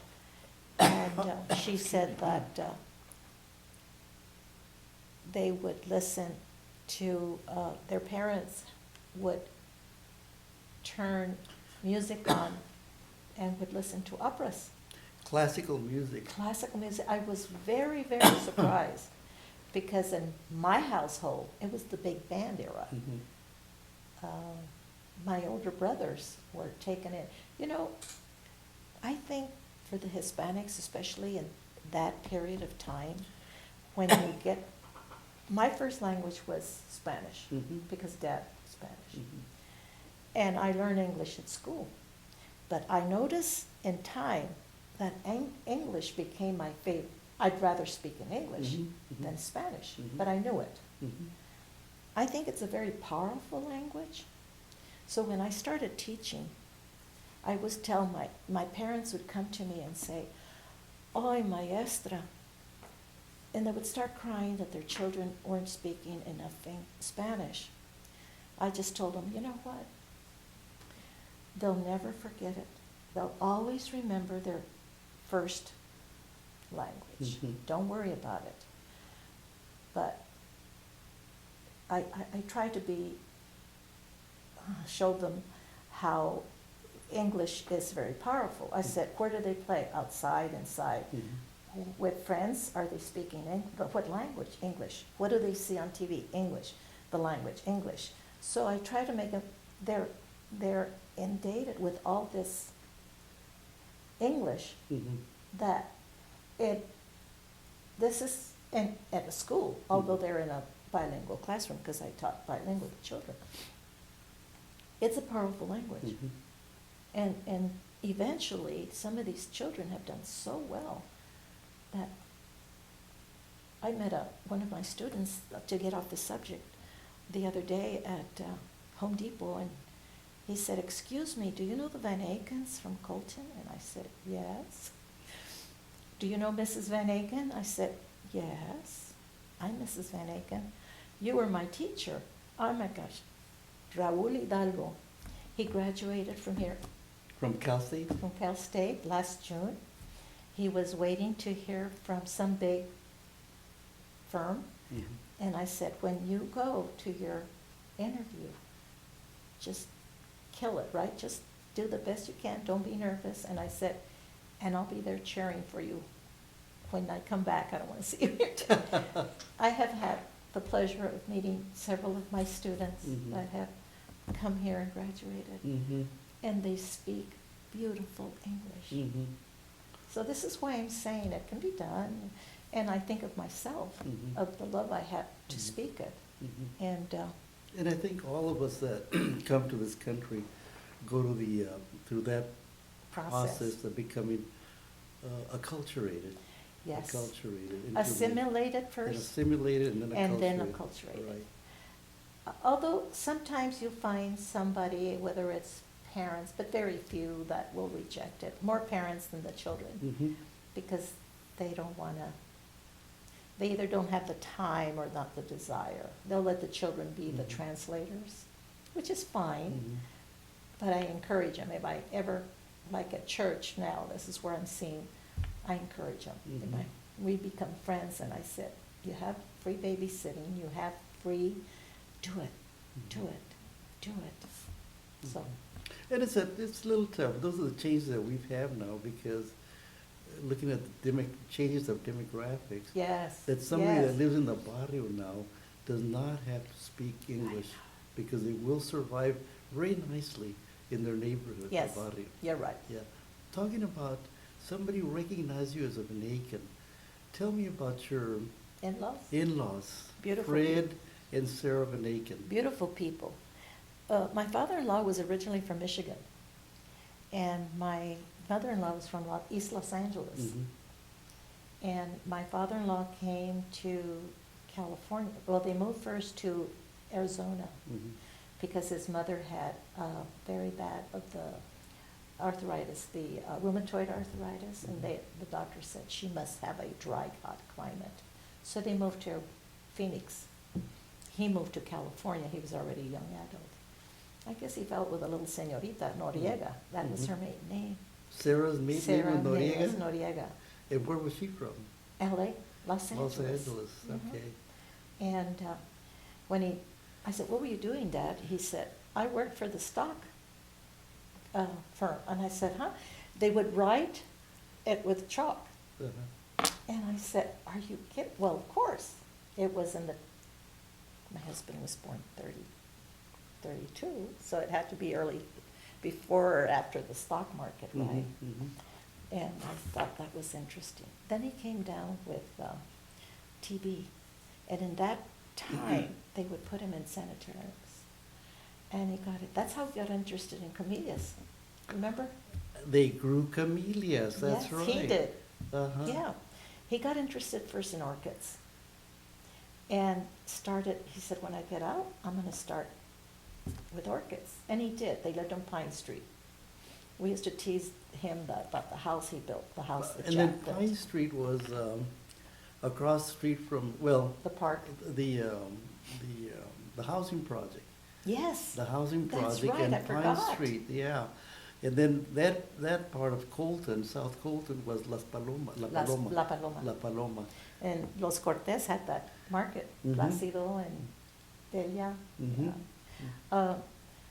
And she said that they would listen to, their parents would turn music on and would listen to operas, Classical music. classical music. I was very, very surprised because in my household, it was the big band era. Mhm. My older brothers were taken in. You know, I think for the Hispanics, especially in that period of time, when you get, my first language was Spanish Mhm. because Dad was Spanish. Mhm. And I learned English at school. But I noticed in time that English became my favorite. I'd rather speak in English Mhm, mhm. than Spanish, Mhm. but I knew it. Mhm. I think it's a very powerful language. So when I started teaching, I was telling my parents would come to me and say, "Ay, maestra," and they would start crying that their children weren't speaking enough Spanish. I just told them, you know what? They'll never forget it. They'll always remember their first language. Mhm. Don't worry about it. But I try to show them how English is very powerful. I said, where do they play? Outside, inside. Mhm. With friends, are they speaking but what language? English. What do they see on TV? English. The language, English. So I try to make them, they're inundated with all this English Mhm. that this is at a school, although they're in a bilingual classroom because I taught bilingual to children. It's a powerful language. Mhm. And eventually, some of these children have done so well that I met one of my students, to get off the subject, the other day at Home Depot, and he said, "Excuse me, do you know the Van Akens from Colton?" And I said, "Yes." "Do you know Mrs. Van Aken?" I said, "Yes, I'm Mrs. Van Aken. You were my teacher." Oh my gosh, Raúl Hidalgo. He graduated from here, From Cal State? from Cal State last June. He was waiting to hear from some big firm. Mhm. And I said, when you go to your interview, just kill it, right? Just do the best you can. Don't be nervous. And I said, and I'll be there cheering for you when I come back. I don't want to see you here too. I have had the pleasure of meeting several of my students Mhm. that have come here and graduated. Mhm. And they speak beautiful English. Mhm. So this is why I'm saying it can be done. And I think of myself, Mhm. of the love I have to Mhm. speak it. Mhm. And And I think all of us that come to this country go to the, through that process of becoming acculturated. Yes. Acculturated. into the- Assimilated and first, assimilated and then acculturated. and then acculturated. Right. Although sometimes you find somebody, whether it's parents, but very few that will reject it. More parents than the children, Mhm. because they don't want to, they either don't have the time or not the desire. They'll let the children be the Mhm. translators, which is fine. Mhm. But I encourage them, if I ever, like at church now, this is where I'm seeing, I encourage them. Mhm. We become friends, and I said, you have free babysitting, you have free, do it, do Mhm. it, do it. So, And it's a little tough. Those are the changes that we've had now because looking at the changes of demographics, yes, that somebody that yes. lives in the barrio now does not have to speak English because they will survive very nicely in their neighborhood, Yes. the barrio. You're right. Yeah. Talking about somebody recognize you as a Aken, tell me about your In-laws, in-laws, Beautiful Fred and Sarah Van Aken. beautiful people. My father-in-law was originally from Michigan, and my mother-in-law was from East Los Angeles. Mhm. And my father-in-law came to California. Well, they moved first to Arizona Mhm. because his mother had very bad of the arthritis, the rheumatoid arthritis, and the doctor said she must have a dry, hot climate. So they moved to Phoenix. He moved to California. He was already a young adult. I guess he fell with a little señorita, Noriega. That was her maiden name. Sarah's maiden name Sarah was Noriega? was Noriega. And where was she from? L.A., Los Angeles. Los Angeles, Mhm. okay. And I said, what were you doing, Dad? He said, I worked for the stock firm. And I said, huh? They would write it with chalk. Uh-huh. And I said, are you kidding? Well, of course. It was my husband was born 32, so it had to be early, before or after the stock market, right? Mhm, mhm. And I thought that was interesting. Then he came down with TB, and in that time, they would put him in sanitariums. And he got it. That's how he got interested in camellias. Remember? They grew camellias, that's Yes, right. he did. Uh-huh. Yeah. He got interested first in orchids. And he said, when I get out, I'm going to start with orchids. And he did. They lived on Pine Street. We used to tease him about the house he built, the house that And then Jack built. Pine Street was across the street from, well, The park. the housing project. Yes. The housing That's project right, and I Pine forgot. Street, yeah. And then that part of Colton, South Colton, was La Paloma. La Paloma. La Paloma. And Los Cortés had that market, Mhm. Placido and Delia. Mhm. Yeah.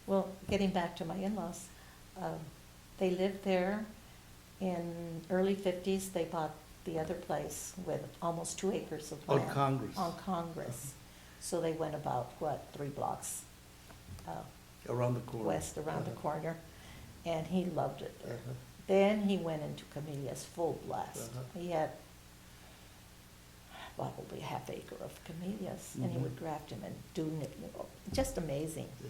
Well, getting back to my in-laws, they lived there in early 50s. They bought the other place with almost 2 acres of On land. Congress. On Congress. So they went about, 3 blocks Around the corner. west around the Uh-huh. corner, and he loved it there. Uh-huh. Then he went into camellias full blast. Uh-huh. He had probably a half acre of camellias, and he Mhm. would graft them and just amazing. Uh-huh.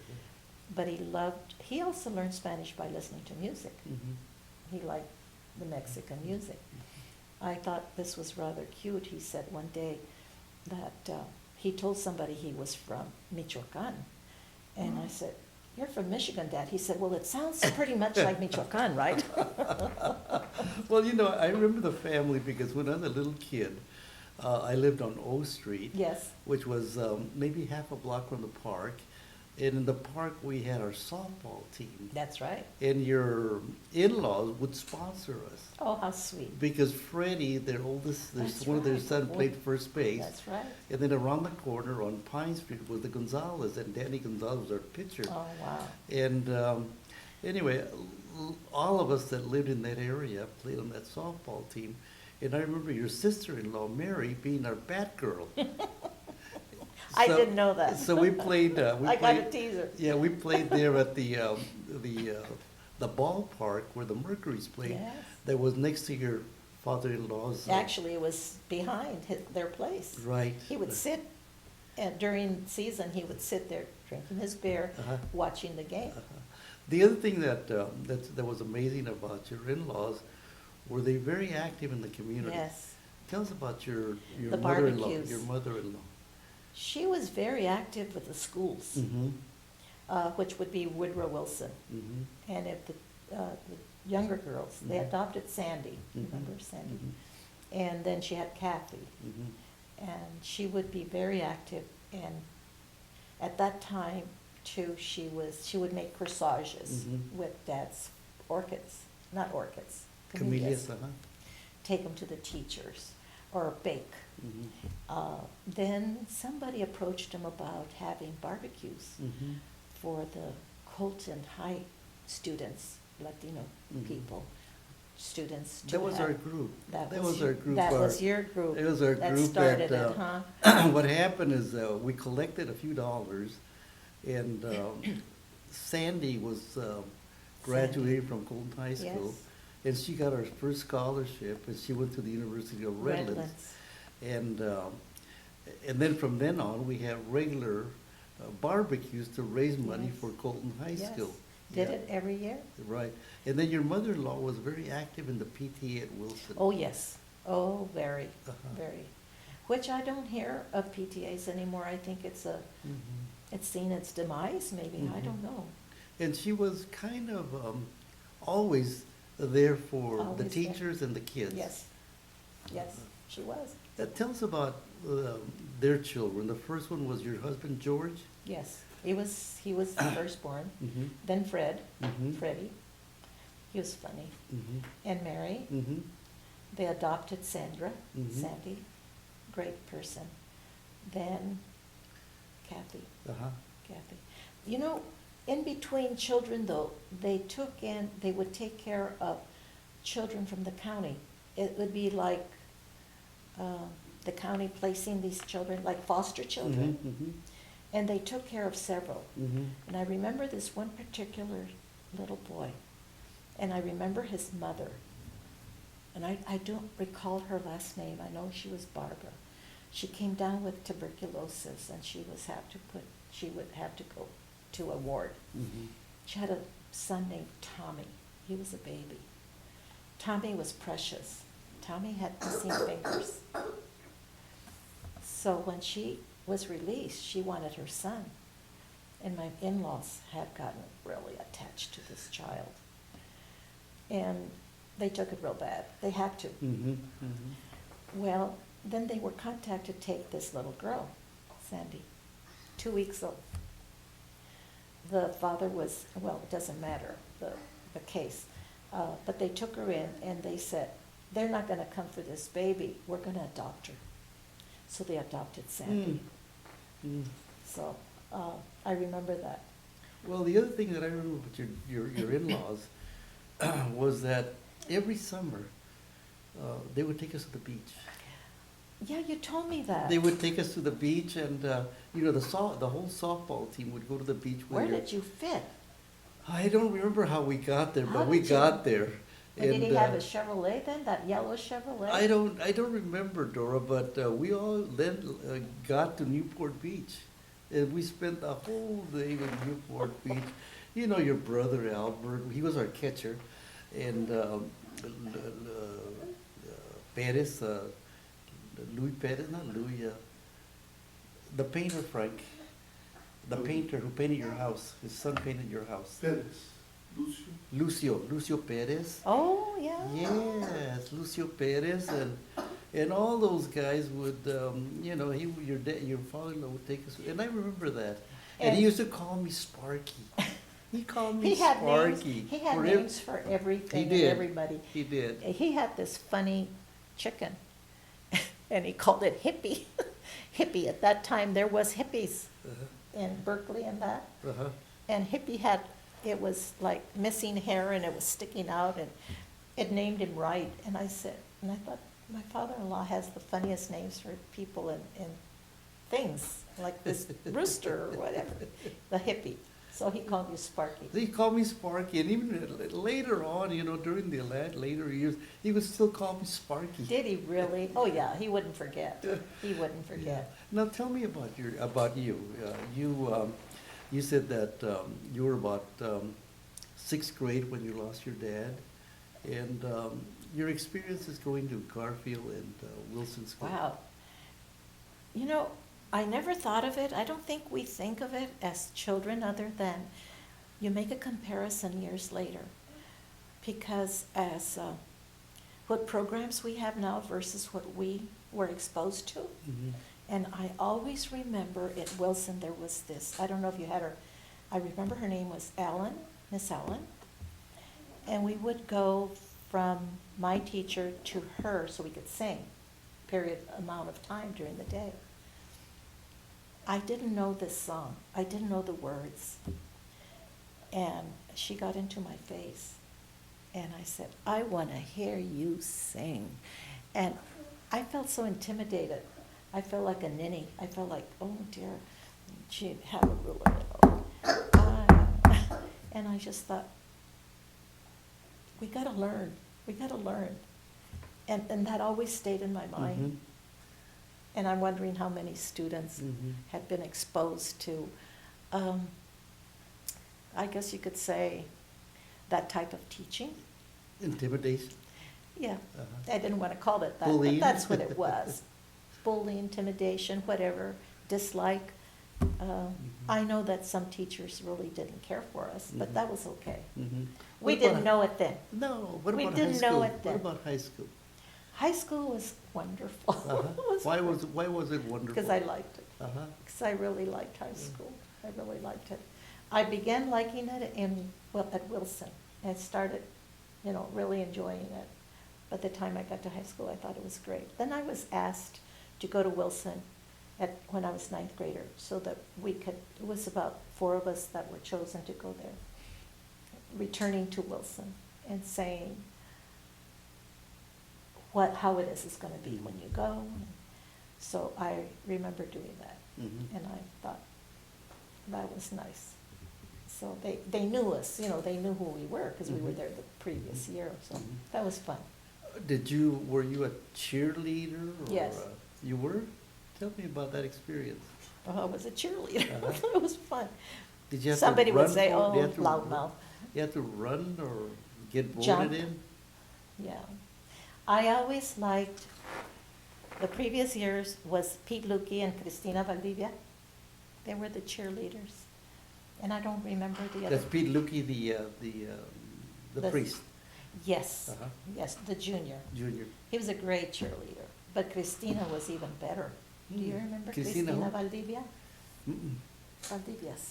But he also learned Spanish by listening to music. Mhm. He liked the Mexican music. I thought this was rather cute. He said one day that he told somebody he was from Michoacan. And I said, you're from Michigan, Dad. He said, well, it sounds pretty much like Michoacan, right? Well, I remember the family because when I was a little kid, I lived on O Street. Yes. Which was maybe half a block from the park. And in the park, we had our softball team. That's right. And your in-laws would sponsor us. Oh, how sweet. Because Freddie, their oldest, That's one of their right. sons played first base. That's right. And then around the corner on Pine Street was the Gonzalez, and Danny Gonzalez was our pitcher. Oh, wow. And anyway, all of us that lived in that area played on that softball team. And I remember your sister-in-law, Mary, being our bat girl. I didn't know that. So we played. I got a teaser. Yeah, we played there at the ballpark where the Mercury's played. Yes. That was next to your father-in-law's. Actually, it was behind their place. Right. He would sit, and during season, he would sit there drinking his beer, Uh-huh. watching the game. The other thing that was amazing about your in-laws, were they very active in the community? Yes. Tell us about your The mother-in-law. barbecues. Your mother-in-law. She was very active with the schools, Mm-hmm. Which would be Woodrow Wilson. Mm-hmm. And if the younger girls, they Mhm. adopted Sandy, Mhm. remember Sandy? Mhm. And then she had Kathy, Mm-hmm. and she would be very active. And at that time, too, she would make corsages Mhm. with Dad's orchids, not orchids, Camellias, camellias. uh-huh. Take them to the teachers or bake. Mm-hmm. Then somebody approached him about having barbecues Mm-hmm. for the Colton High students, Latino Mhm. people, students. to That was our have- group. That That was was our group. That was your group. It was our That group started that, it, huh? what happened is we collected a few dollars, and Sandy was graduating from Colton High School, Yes. and she got her first scholarship, and she went to the University of Redlands. And then from then on, we had regular barbecues to raise money Yes. for Colton High Yes. School. Did Yeah. it every year? Right. And then your mother-in-law was very active in the PTA at Wilson. Oh, yes. Oh, very, Uh-huh. very. which I don't hear of PTAs anymore. I think it's seen its demise, maybe. I don't know. And she was kind of always there for the Always there. teachers and the kids. Yes, yes, she was. Tell us about their children. The first one was your husband, George? Yes, he was the firstborn. Mm-hmm. Then Fred, Mm-hmm. Freddie. He was funny. Mm-hmm. And Mary. Mm-hmm. They adopted Sandra, Mhm. Sandy, great person. Then Kathy. Kathy. You know, in between children though, they would take care of children from the county. It would be like the county placing these children, like foster children, Mm-hmm. and they took care of several. Mm-hmm. And I remember this one particular little boy, and I remember his mother. And I don't recall her last name. I know she was Barbara. She came down with tuberculosis, and she would have to go to a ward. Mm-hmm. She had a son named Tommy. He was a baby. Tommy was precious. Tommy had missing fingers. So when she was released, she wanted her son. And my in-laws had gotten really attached to this child. And they took it real bad. They had to. Mm-hmm. Mm-hmm. Well, then they were contacted to take this little girl, Sandy, 2 weeks old. The father was, well, it doesn't matter, the case, but they took her in and they said, they're not gonna come for this baby, we're gonna adopt her. So they adopted Sandy. Mm. So, I remember that. Well, the other thing that I remember about your in-laws was that every summer they would take us to the beach. Yeah, you told me that. They would take us to the beach, and the whole softball team would go to the beach. Where did you fit? I don't remember how we got there, How but we did you- got there. Did And, he have a Chevrolet then, that yellow Chevrolet? I don't remember, Dora, but we all then got to Newport Beach, and we spent the whole day in Newport Beach. You know, your brother Albert, he was our catcher, and Perez, Louis Perez, not Louis, the painter Frank, the painter who painted your house. His son painted your house. Felix, Lucio. Lucio Perez. Oh, yeah. Yes, Lucio Perez and all those guys would, your father-in-law would take us, and I remember that. And he used to call me Sparky. He called me He had Sparky. names, he had For names for everything He and did. everybody. He did. He had this funny chicken, and he called it Hippie. Hippie, at that time, there was hippies Uh-huh. in Berkeley and that. Uh-huh. And Hippie it was like missing hair and it was sticking out, and it named him right. And I thought, my father-in-law has the funniest names for people and things, like this rooster or whatever, the Hippie. So he called you Sparky. He called me Sparky, and even later on, during the later years, he would still call me Sparky. Did he really? Oh, yeah, he wouldn't forget. He wouldn't Yeah. forget. Now tell me about you. You said that you were about sixth grade when you lost your dad, and your experiences going to Garfield and Wilson School. Wow. I never thought of it. I don't think we think of it as children other than you make a comparison years later. Because as what programs we have now versus what we were exposed to. Mm-hmm. And I always remember at Wilson there was this, I don't know if you had her, I remember her name was Ellen, Miss Ellen. And we would go from my teacher to her so we could sing, period amount of time during the day. I didn't know this song. I didn't know the words. And she got into my face. And I said, I want to hear you sing. And I felt so intimidated. I felt like a ninny. I felt like, oh dear, she'd have a ruler. And I just thought, we got to learn. We got to learn. And that always stayed in my mind. Mm-hmm. And I'm wondering how many students Mm-hmm. have been exposed to, I guess you could say, that type of teaching. Intimidation. Yeah, Uh-huh. I didn't want to call it that, Bullying. but that's what it was. bullying, intimidation, whatever, dislike. I know that some teachers really didn't care for us, but Mhm. that was okay. Mhm. We What didn't about- know it then. No, what We about high didn't school? know it What then. about high school? High school was wonderful. Uh-huh. Why was it wonderful? Because I liked it. Uh-huh. Because I really liked high school. I really liked it. I began liking it at Wilson. I started, really enjoying it. By the time I got to high school, I thought it was great. Then I was asked to go to Wilson when I was ninth grader, so that it was about 4 of us that were chosen to go there, returning to Wilson and saying how it is going to be when you go. So I remember doing that, Mhm. and I thought that was nice. So they knew us, they knew who we were, because we were Mhm. there the previous year, so Mhm. that was fun. Were you a cheerleader? Or Yes. You were? Tell me about that experience. Oh, I was a cheerleader. Uh-huh. It was fun. Did you have Somebody to run would say, for it? "Oh, You had to loudmouth." You had to run or get voted Jump. in? Yeah. I always liked, the previous years was Pete Lukey and Cristina Valdivia. They were the cheerleaders. And I don't remember the other. That's Pete Lukey, the The- priest, Yes, Uh-huh. yes, the junior. junior. He was a great cheerleader, but Cristina was even better. Do you Mm. remember Cristina Cristina who? Valdivia? Mm-mm. Valdivias.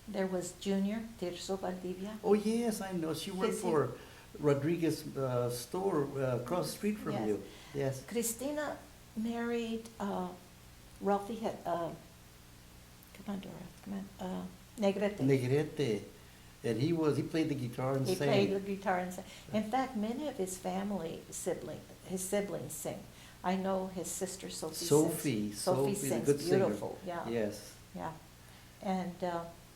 There was Junior, Tirso Valdivia. Oh, yes, I know. She worked His- for Rodriguez store across the street from Yes. you. Yes. Christina married, Ralphie had, come on, Dora, come on, Negrete. Negrete. And he played the guitar and He sang. played the guitar and sang. In fact, many of his his siblings sing. I know his sister Sophie sings. Sophie, Sophie the sings good singer. beautiful, yeah. Yes. Yeah. And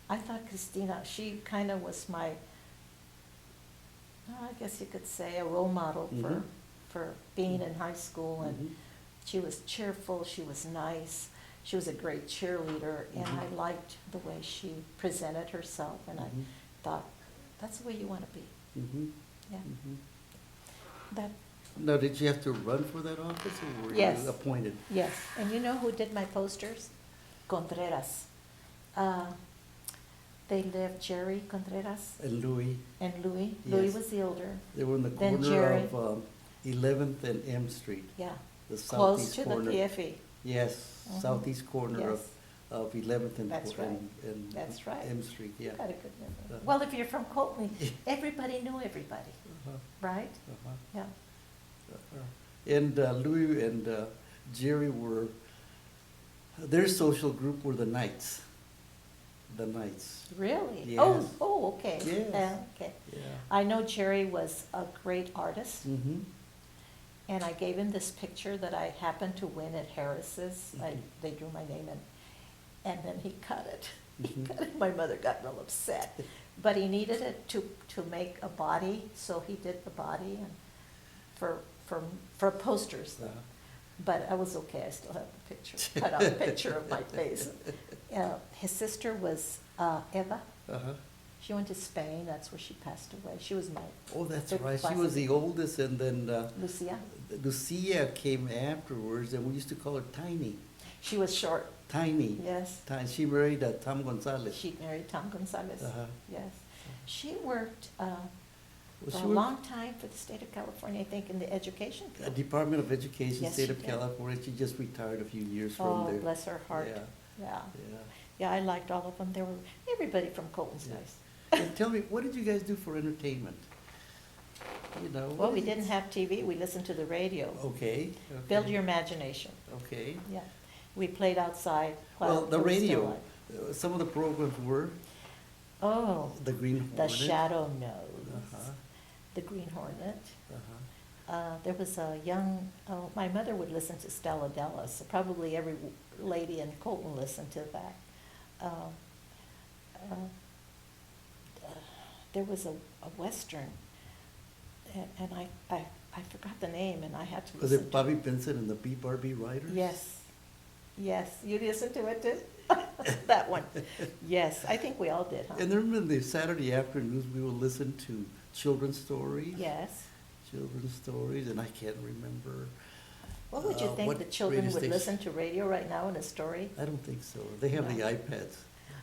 I thought Christina, she kind of was my, I guess you could say, a role model Mhm. for being in high school. And Mhm. she was cheerful, she was nice, she was a great cheerleader, and I Mhm. liked the way she presented herself. And I Mhm. thought, that's the way you want to be. Mhm. Yeah. Mhm. That, Now, did you have to run for that office or were Yes. you appointed? yes. And you know who did my posters? Contreras. They lived, Jerry Contreras And Louis, and Louis. Louis Yes. was the older. they were in the Then corner Jerry. of 11th and M Street, Yeah. the Close southeast to the corner. PFE. Yes, Mhm. southeast corner Yes. of 11th and That's right. and That's right. M Street, yeah. Got a good memory. Uh-huh. Well, if you're from Colton, everybody knew everybody, Uh-huh, right? uh-huh, Yeah. uh-huh. And Louis and Jerry their social group were the Knights. The Knights, Really? Yes. Oh, okay. Yes. Yeah, okay. yeah. I know Jerry was a great artist, Mm-hmm. and I gave him this picture that I happened to win at Harris's. Mhm. They drew my name in, and then he cut it. He Mhm. cut it. My mother got real upset, but he needed it to make a body, so he did the body and for posters. Uh-huh. But I was okay, I still have the picture, cut out a picture of my face. His sister was Eva. Uh-huh. She went to Spain, that's where she passed away. She was my Oh, that's Fifth right, she class. was the oldest, and then Lucia. Lucia came afterwards, and we used to call her Tiny. She was short, Tiny. yes. She married Tom Gonzalez. She married Tom Gonzalez, Uh-huh. yes. She worked Was for she a with long time for the state of California, I think, in the education the field. Department of Education, Yes, State she of did. California. She just retired a few years from Oh, there. bless her heart, Yeah, yeah. yeah. Yeah, I liked all of them. They were, everybody from Colton's Yeah. nice. And tell me, what did you guys do for entertainment? You know. Well, what we is- didn't have TV, we listened to the radio. Okay. Build okay, your imagination, Okay. yeah. We played outside. Well, while the it was still radio, live. some of the programs were Oh, the Green Hornet. the Shadow Knows, Uh-huh, the Green Hornet. uh-huh. There was a my mother would listen to Stella Della, so probably every lady in Colton listened to that. There was a Western, and I forgot the name, and I had to Was listen it Bobby Benson and the B. Barbie Riders? Yes, yes, you listened to it too? That one, yes, I think we all did, huh? And then in the Saturday afternoons, we would listen to children's stories. Yes, Children's stories, and I can't remember. What would you think what the children radio would station? listen to radio right now in a story? I don't think so. They have the No. iPads.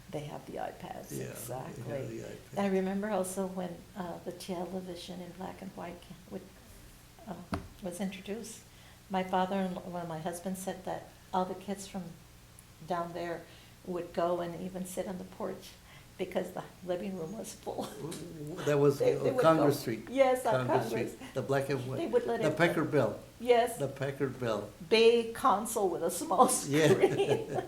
They have the iPads, Yeah, exactly. they have the iPads. I remember also when the television in black and white was introduced. My father and well, my husband said that all the kids from down there would go and even sit on the porch because the living room was full. That was They would Congress go- Street. Yes, on Congress Congress. Street, the black and white. They would let The it- Packard Bell, Yes, the Packard Bell, big console with a small Yeah. screen.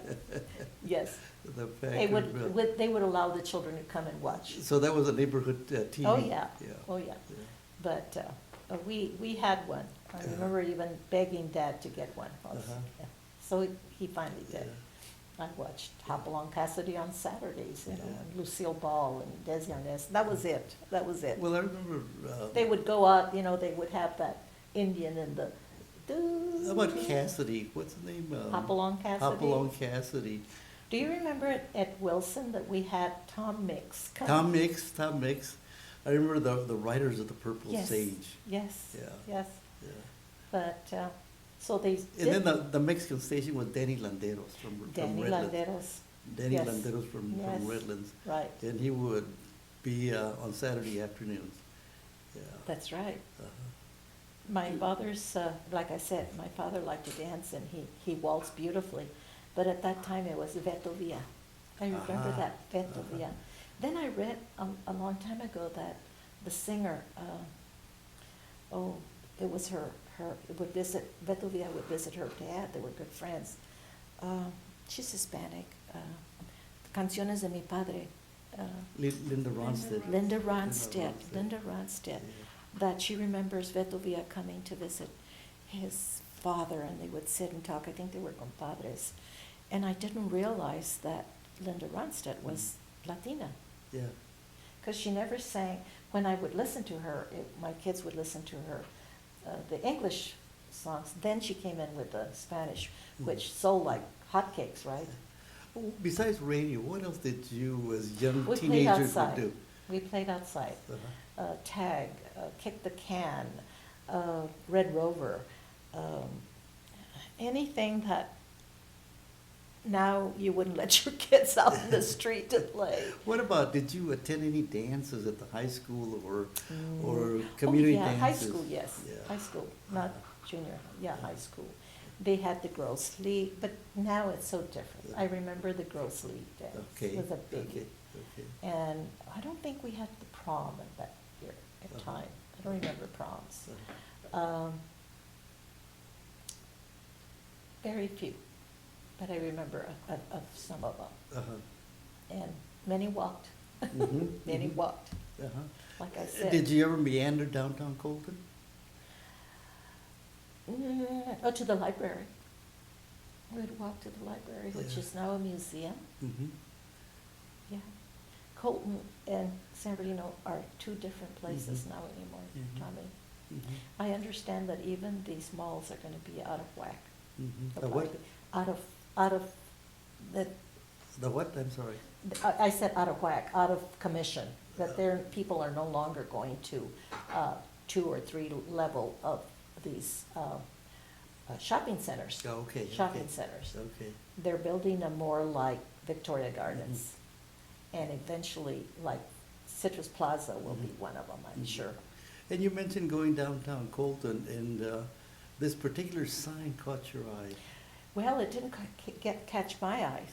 Yes, the they Packard Bell. they would allow the children to come and watch. So that was a neighborhood TV. Oh, yeah, Yeah. oh, yeah. Yeah. But we had one. I Uh-huh. remember even begging Dad to get one. Uh-huh. Yeah. So he finally did. Yeah. I watched Hopalong Cassidy on Saturdays, you know, Yeah. and Lucille Ball and Desi Arnaz. That was it. That was it. Well, I remember. They would go out, you know, they would have that Indian in the. How about Cassidy? What's the name? Hopalong Cassidy. Hopalong Cassidy. Do you remember at Wilson that we had Tom Mix come? Tom Mix. I remember the writers of the Purple Yes. Sage. Yes, Yeah. yes. Yeah. But, so they And then did. the Mexican station was Danny Landeros from Danny Redlands. Landeros, Danny yes. Landeros from Yes. Redlands. right, And he would be on Saturday afternoons. Yeah. that's right. Uh-huh. My father's, like I said, my father liked to dance and he waltzed beautifully. But at that time it was Veto Villa. I remember Uh-huh. that, Veto Uh-huh. Villa. Then I read a long time ago that the singer, it was her, would visit, Veto Villa would visit her dad, they were good friends. She's Hispanic, Canciones de mi Padre. Linda Ronstadt. Linda Ronstadt, Yeah. that she remembers Veto Villa coming to visit his father, and they would sit and talk. I think they were compadres. And I didn't realize that Linda Ronstadt was Latina, Yeah. because she never sang. When I would listen to her, my kids would listen to her, the English songs. Then she came in with the Spanish, which sold like hotcakes, right? Oh, besides radio, what else did you, as young We played teenagers, would outside. do? We played outside. Uh-huh. Tag, kick the can, Red Rover, anything that now you wouldn't let your kids out in the street to play. What about, did you attend any dances at the high school or community Oh, yeah, dances? high school, yes, Yeah. high school, not junior, yeah, high school. They had the girls' league, but now it's so different. I remember the girls' league dance. Okay. It was a Okay. biggie. Okay. And I don't think we had the prom at that year, at Uh-huh. time. I don't remember proms. Uh, Very few, but I remember of some of them. Uh-huh. And many walked, Mhm, many mhm. walked, Uh-huh. like I said. Did you ever meander downtown Colton? Oh, to the library. We'd walk to the library, which Yeah. is now a museum, Mm-hmm. yeah. Colton and San Bernardino are two different places Mhm. now anymore, Mhm. Tommy. Mm-hmm. I understand that even these malls are gonna be out of whack. Mm-hmm. They'll The what? probably be out of, The what? I'm sorry. I said out of whack, out of commission, that people are no longer going to 2 or 3 level of these shopping centers. Oh, okay. Shopping okay. centers. Okay. They're building them more like Victoria Gardens. Mm-hmm. And eventually, like Citrus Plaza will be Mhm. one of them, I'm Mhm. sure. And you mentioned going downtown Colton, and this particular sign caught your eye. Well, it didn't catch my eye.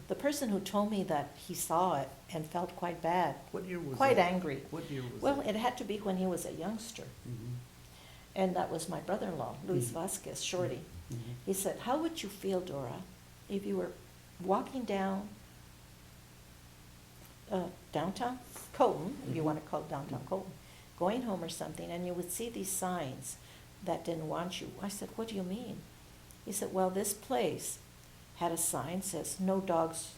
The person who told me that he saw it and felt quite bad, What year was quite that? angry. What year was Well, that? it had to be when he was a youngster. Mhm. And that was my brother-in-law, Luis Mhm. Vasquez, Shorty. Mhm. He said, how would you feel, Dora, if you were walking down downtown Colton, if you Mhm. want to call it downtown Colton, going home or something, and you would see these signs that didn't want you? I said, what do you mean? He said, well, this place had a sign says, no dogs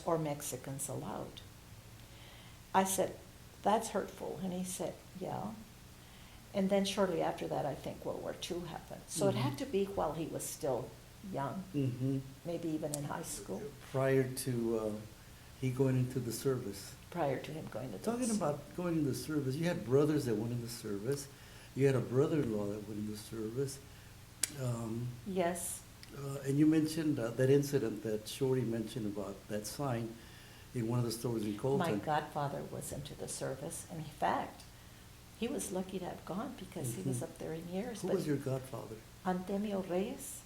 or Mexicans allowed. I said, that's hurtful. And he said, yeah. And then shortly after that, I think World War II happened. So it Mhm. had to be while he was still young, Mhm. maybe even in high school, Prior to he going into the service. prior to him going to. Talking this. about going into the service, you had brothers that went into service. You had a brother-in-law that went into service. Yes, And you mentioned that incident that Shorty mentioned about that sign in one of the stores in my Colton. godfather was into the service, and in fact, he was lucky to have gone because he was Mhm. up there in years. Who But was your godfather? Antemio Reyes,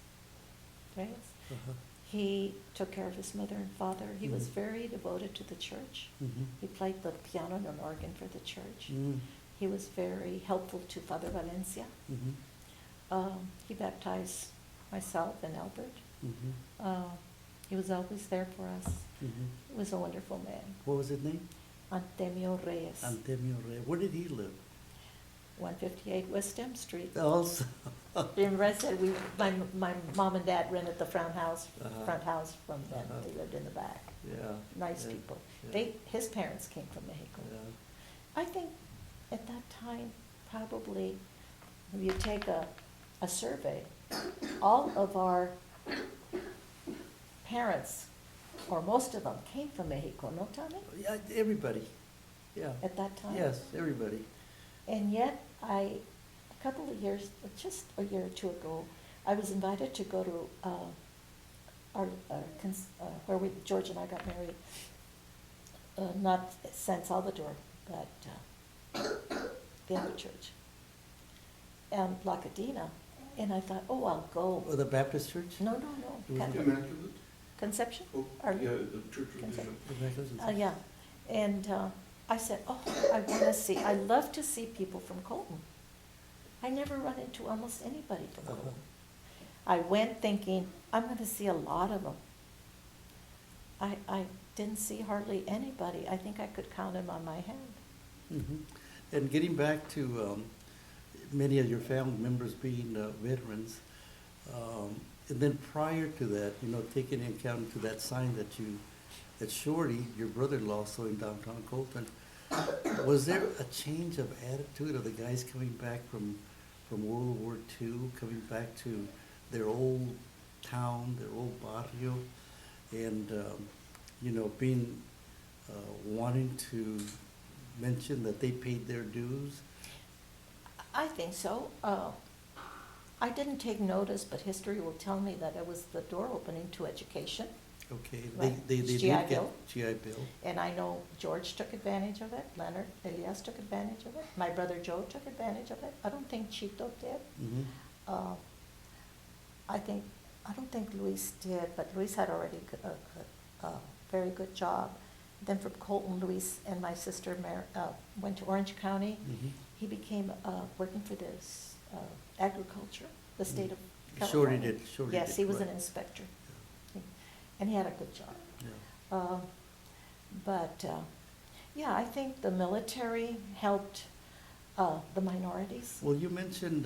Uh-huh. he took care of his mother and father. He was Mhm. very devoted to the church. Mhm. He played the piano and an organ for the church. Mm. He was very helpful to Father Valencia. Mhm. He baptized myself and Albert. Mhm. He was always there for us. Mhm. He was a wonderful man. What was his name? Antemio Reyes, Antemio Reyes. Where did he live? 158 West M Street. Also. Remember I said my mom and dad rented the front house from them. Uh-huh. They lived in the back. Yeah. Nice yeah, people. yeah, His parents came from Mexico. yeah. I think at that time, probably, if you take a survey, all of our parents, or most of them, came from Mexico, no, Tommy? Yeah, everybody. Yeah. At that time? Yes, everybody. And yet, a couple of years, just a year or two ago, I was invited to go to where George and I got married. Not San Salvador, but the other church, and La Cadena. And I thought, oh, I'll go. Oh, the Baptist church? No, It was Immaculate? Conception? Oh, Or- yeah, the Church of Consent. the The Baptist. Yeah, and I said, oh, I love to see people from Colton. I never run into almost anybody from Uh-huh. Colton. I went thinking, I'm gonna see a lot of them. I didn't see hardly anybody. I think I could count them on my hand. Mhm. And getting back to many of your family members being veterans, and then prior to that, taking into account to that sign that Shorty, your brother-in-law, saw in downtown Colton, was there a change of attitude of the guys coming back from World War II, coming back to their old town, their old barrio, and, being, wanting to mention that they paid their dues? I think so. I didn't take notice, but history will tell me that it was the door opening to education. Okay, Right. they GI did Bill. get GI Bill. And I know George took advantage of it, Leonard Elias took advantage of it, my brother Joe took advantage of it. I don't think Chito did. Mhm. I don't think Luis did, but Luis had already a very good job. Then from Colton, Luis and my sister went to Orange County. Mhm. He became working for this agriculture, the state of Shorty California. did, Shorty Yes, did, he was an right. inspector, and he had a good job. Yeah. But, yeah, I think the military helped the minorities. Well, you mentioned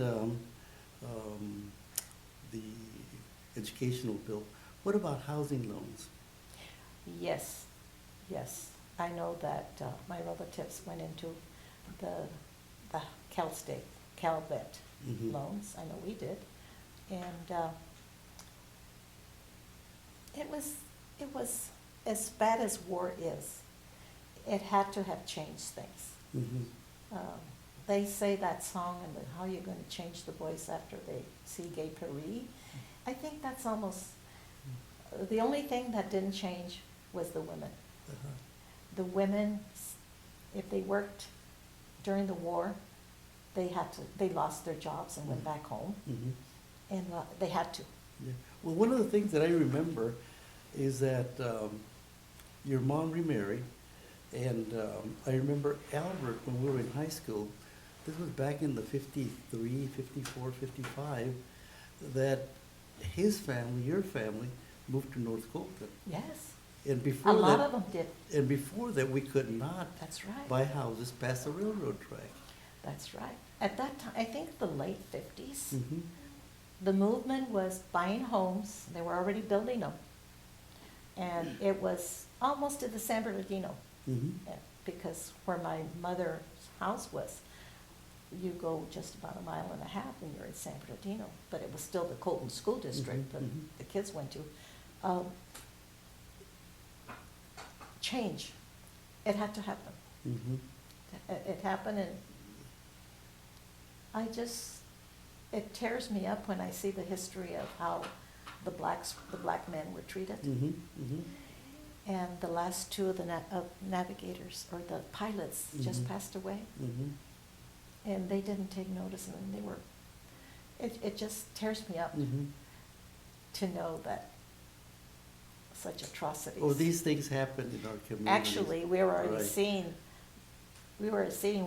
the educational bill. What about housing loans? Yes, yes. I know that my relatives went into the CalVet Mhm. loans. I know we did. And it was as bad as war is. It had to have changed things. Mhm. They say that song, and how are you going to change the boys after they see Gay Paris? I think that's almost, the only thing that didn't change was the women. Uh-huh. The women, if they worked during the war, they lost their jobs and went back home, Mhm. and they had to. Yeah. Well, one of the things that I remember is that your mom remarried, and I remember Albert, when we were in high school, this was back in the 53, 54, 55, that his family, your family, moved to North Colton. Yes, And a before lot that, of them did. and before that, we could not That's right. buy houses past the railroad track. That's right. At that time, I think the late 50s, Mhm. the movement was buying homes. They were already building them. And it was almost to the San Bernardino, Mhm. because where my mother's house was, you go just about a mile and a half and you're in San Bernardino. But it was still the Colton School District Mhm, that mhm. the kids went to. Change. It had to happen. Mhm. It happened, and it tears me up when I see the history of how the black men were treated. Mm-hmm, mm-hmm. And the last two of the navigators, or the pilots, just Mhm. passed away. Mm-hmm. And they didn't take notice, and they were, it just tears me up Mm-hmm. to know that such atrocities. Oh, these things happen in our community. Actually, we were already Right. seeing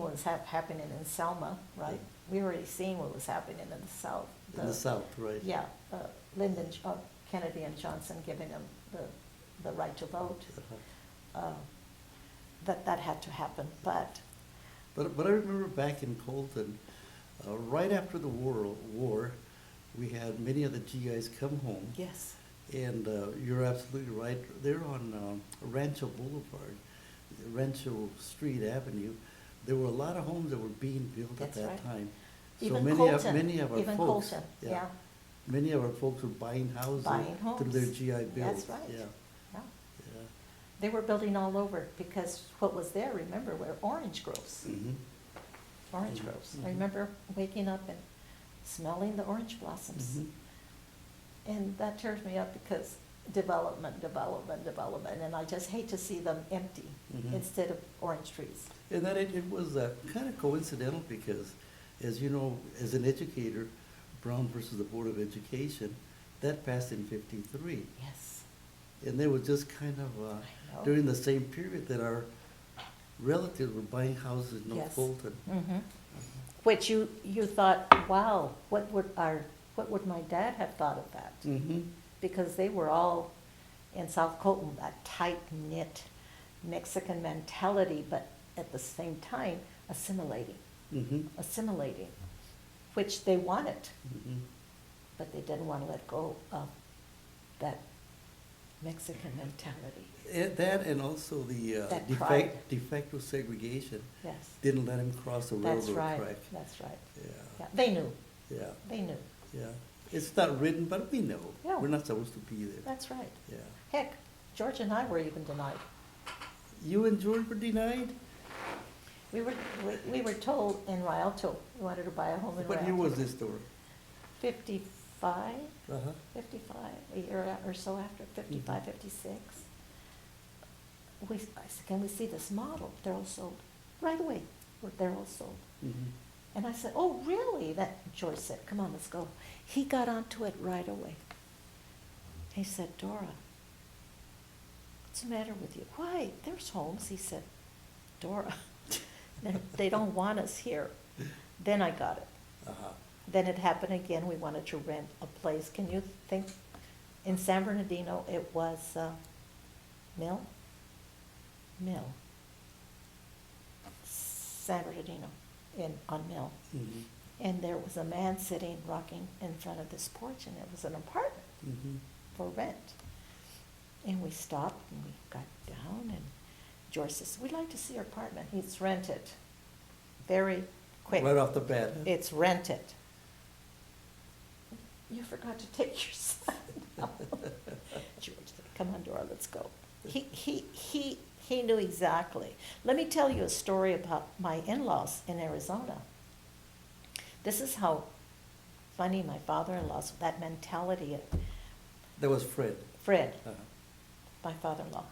what was happening in Selma, right? We were already seeing what was happening in the South. In the South, right? Yeah, Kennedy and Johnson giving them the right to vote. Uh-huh. That had to happen, but But I remember back in Colton, right after the war, we had many of the GIs come home. yes, And you're absolutely right. They're on Rancho Boulevard, Rancho Street Avenue. There were a lot of homes that were being built at That's that right. time. even many Colton, many of our even folks, Colton, yeah, many of our folks were buying houses Buying through their homes. GI bills. That's right. Yeah, yeah. yeah. They were building all over because what was there, remember, were orange groves. Mhm. Orange Mhm, groves. mhm. I remember waking up and smelling the orange blossoms. Mhm. And that tears me up because development, and I just hate to see them empty Mhm. instead of orange trees. And then it was kind of coincidental because, as you know, as an educator, Brown versus the Board of Education, that passed in '53. Yes, And they were just kind of I know. during the same period that our relatives were buying houses in North Yes. Fulton. Mhm. Which you thought, wow, what would my dad have thought of that? Mm-hmm. Because they were all in South Colton, that tight-knit Mexican mentality, but at the same time assimilating, Mm-hmm. which they wanted, Mm-hmm. but they didn't want to let go of that Mexican mentality. That and also the That pride. de facto segregation Yes, didn't let him cross the that's railroad right, track. that's right. Yeah, Yeah, they knew, yeah, yeah, It's not written, but we know. Yeah. We're not supposed to be there. that's right. Yeah. Heck, George and I were even denied. You and George were denied? We were told in Rialto, we wanted to buy a home in Rialto. What year was this, Dora? 55, Uh-huh. 55, a year or so after, 55, 56. I said, can we see this model? They're all sold. Right away, they're all sold. Mm-hmm. And I said, oh, really? George said, come on, let's go. He got onto it right away. He said, Dora, what's the matter with you? Why? There's homes. He said, Dora, they don't want us here. Then I got it. Uh-huh. Then it happened again. We wanted to rent a place. Can you think? In San Bernardino, it was Mill. San Bernardino, on Mill. Mm-hmm. And there was a man sitting, rocking in front of this porch, and it was an apartment Mm-hmm. for rent. And we stopped and we got down, and George says, we'd like to see your apartment. It's rented. Very quick. Right off the bat. huh? It's rented. You forgot to take your son out. George said, come on, Dora, let's go. He knew exactly. Let me tell you a story about my in-laws in Arizona. This is how funny my father-in-law's, that mentality of That was Fred. Fred, Uh-huh. my father-in-law.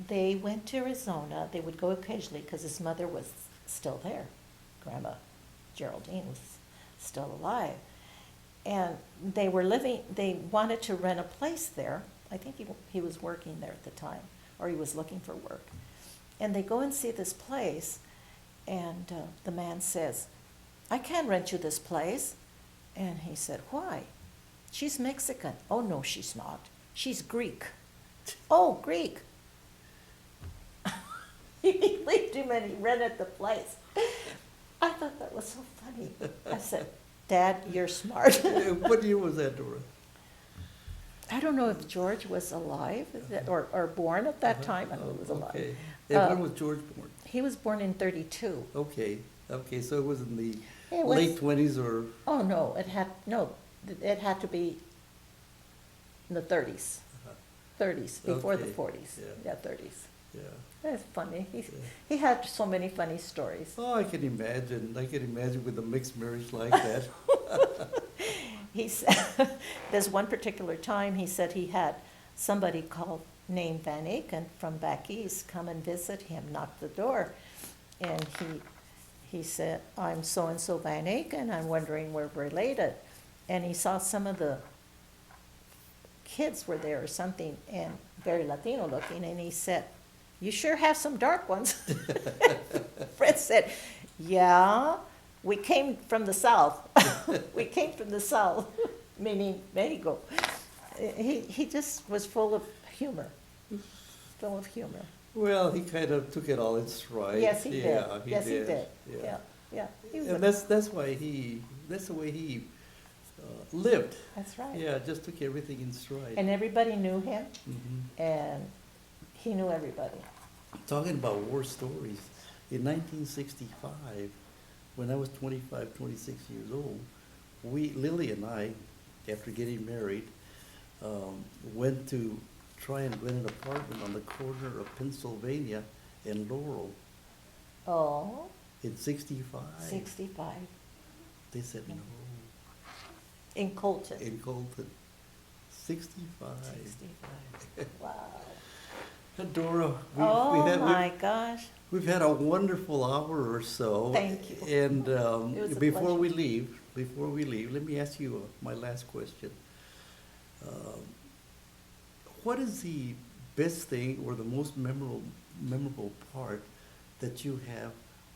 They went to Arizona. They would go occasionally because his mother was still there. Grandma Geraldine was still alive. And they wanted to rent a place there. I think he was working there at the time, or he was looking for work. And they go and see this place, and the man says, I can't rent you this place. And he said, why? She's Mexican. Oh, no, she's not. She's Greek. Oh, Greek. He leaved him and he rented the place. I thought that was so funny. I said, Dad, you're smart. What year was that, Dora? I don't know if George was alive or born at that time. I know he was alive. Okay. And when was George born? He was born in 32. Okay, so it was in the It was- late 20s or, Oh, no, it had to be in the 30s. 30s, before the Okay, 40s. yeah. Yeah, 30s. yeah. That's funny. Yeah. He had so many funny stories. Oh, I can imagine. I can imagine with a mixed marriage like that. He said, there's one particular time he said he had somebody called named Van Aken from back east come and visit him, knock the door. And he said, I'm so-and-so Van Aken, I'm wondering we're related. And he saw some of the kids were there or something, and very Latino looking, and he said, you sure have some dark ones. Fred said, yeah, we came from the south. We came from the south, meaning Mexico. He just was full of humor, full of humor. Well, he kind of took it all in stride. Yes, he did. Yeah, Yes, he did. Yeah. Yeah, yeah. He was And that's why that's the way he lived. that's right. Yeah, just took everything in stride. And everybody knew him, Mhm. and he knew everybody. Talking about war stories, in 1965, when I was 25, 26 years old, Lily and I, after getting married, went to try and rent an apartment on the corner of Pennsylvania and Laurel Oh, in 65. 65. They said no, In Colton. in Colton. 65. 65. Wow. Dora, Oh, we had, my gosh. we've had a wonderful hour or so. Thank you. And It was a before we pleasure. leave, let me ask you my last question. What is the best thing or the most memorable part that you have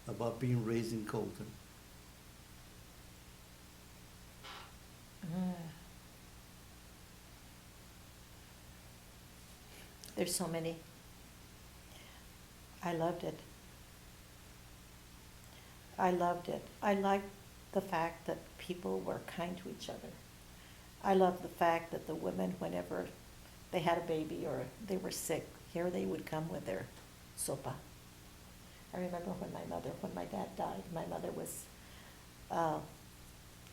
about being raised in Colton? There's so many. I loved it. I loved it. I liked the fact that people were kind to each other. I loved the fact that the women, whenever they had a baby or they were sick, here they would come with their sopa. I remember when my dad died, my mother was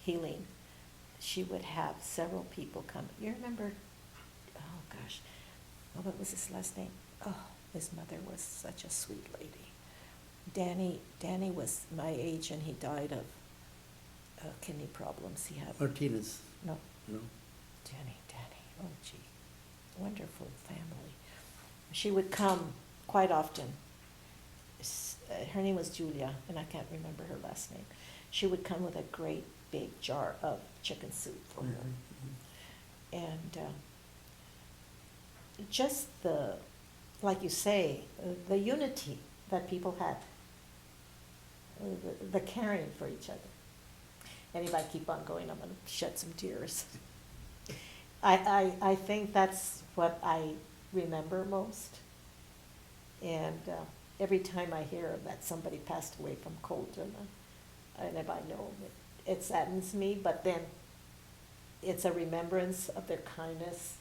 healing. She would have several people come. You remember, oh gosh, what was his last name? Oh, his mother was such a sweet lady. Danny was my age and he died of kidney problems. He had, Martinez, no, no? Danny, oh gee, wonderful family. She would come quite often. Her name was Julia, and I can't remember her last name. She would come with a great big jar of chicken soup for her. Mhm, And just like you say, the unity that people had, the caring for each other. And if I keep on going, I'm going to shed some tears. I think that's what I remember most. And every time I hear that somebody passed away from Colton, and if I know it saddens me, but then it's a remembrance of their kindness.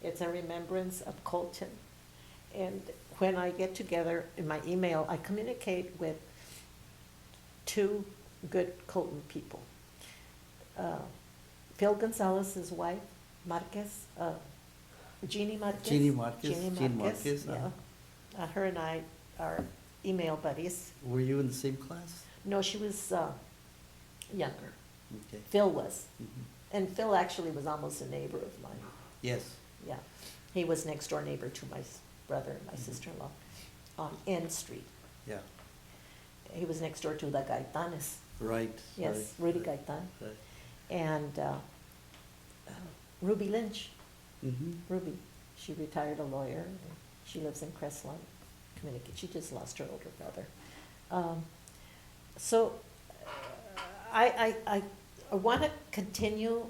It's a remembrance of Colton. And when I get together in my email, I communicate with two good Colton people. Phil Gonzalez's wife, Marquez, Jeannie Marquez. Jeannie Marquez, Jeannie Jean Marquez, Marquez, yeah. Her and I are email buddies. Were you in the same class? No, she was younger. Okay. Phil was. Mhm. And Phil actually was almost a neighbor of mine. Yes. Yeah. He was next door neighbor to my brother and my Mhm. sister-in-law on N Street. Yeah. He was next door to the Gaitanes. Right. Yes, right, Rudy right, Gaitan. Right. And Ruby Lynch. Mm-hmm. Ruby. She retired a lawyer. And she lives in Crestline. She just lost her older brother. So I want to continue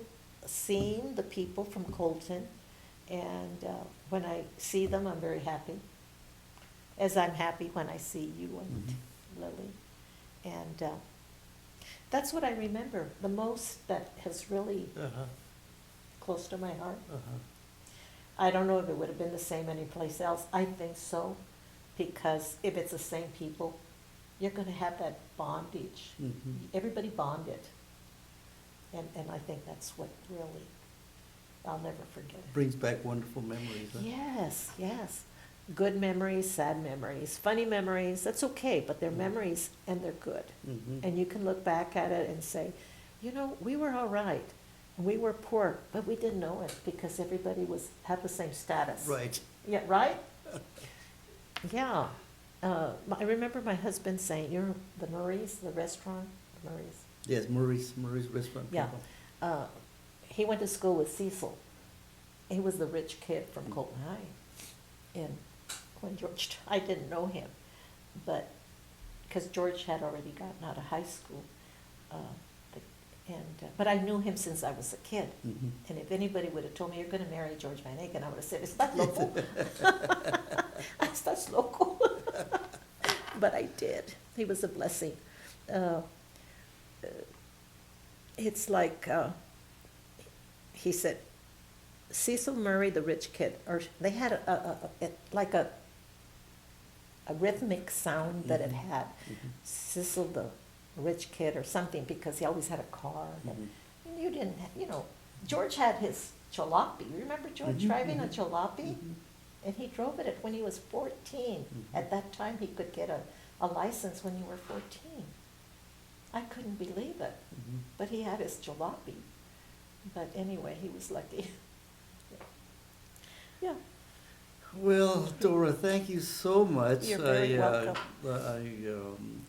seeing the people from Colton, and when I see them, I'm very happy, as I'm happy when I see you and Lily. And that's what I remember the most, that has really Uh-huh. close to my heart. Uh-huh. I don't know if it would have been the same anyplace else. I think so, because if it's the same people, you're going to have that bondage. Mhm. Everybody bonded. And I think that's what really, I'll never forget it. Brings back wonderful memories, huh? Yes, yes. good memories, sad memories, funny memories. That's okay, but they're memories and they're good. Mhm. And you can look back at it and say, you know, we were all right. We were poor, but we didn't know it because everybody had the same status. Right. Yeah, right? Yeah. I remember my husband saying, you're the Murray's, the restaurant, Murray's. Yes, Murray's restaurant. Yeah. people. He went to school with Cecil. He was the rich kid from Colton High. And when George, I didn't know him, but, because George had already gotten out of high school. But I knew him since I was a kid. Mhm. And if anybody would have told me, you're gonna marry George Van Aken, I would have said, ¿estás loco? ¿Estás loco? But I did. He was a blessing. It's like, he said, Cecil Murray, the rich kid, or they had like a rhythmic sound that it Mhm. had. Mhm. Cecil, the rich kid, or something, because he always had a car. Mhm. And you didn't, George had his jalopy. Remember George Mhm, driving a mhm. jalopy? Mhm. And he drove it when he was 14. Mhm. At that time, he could get a license when you were 14. I couldn't believe it, Mhm. but he had his jalopy. But anyway, he was lucky. Yeah. Well, Dora, thank you so much. You're very welcome.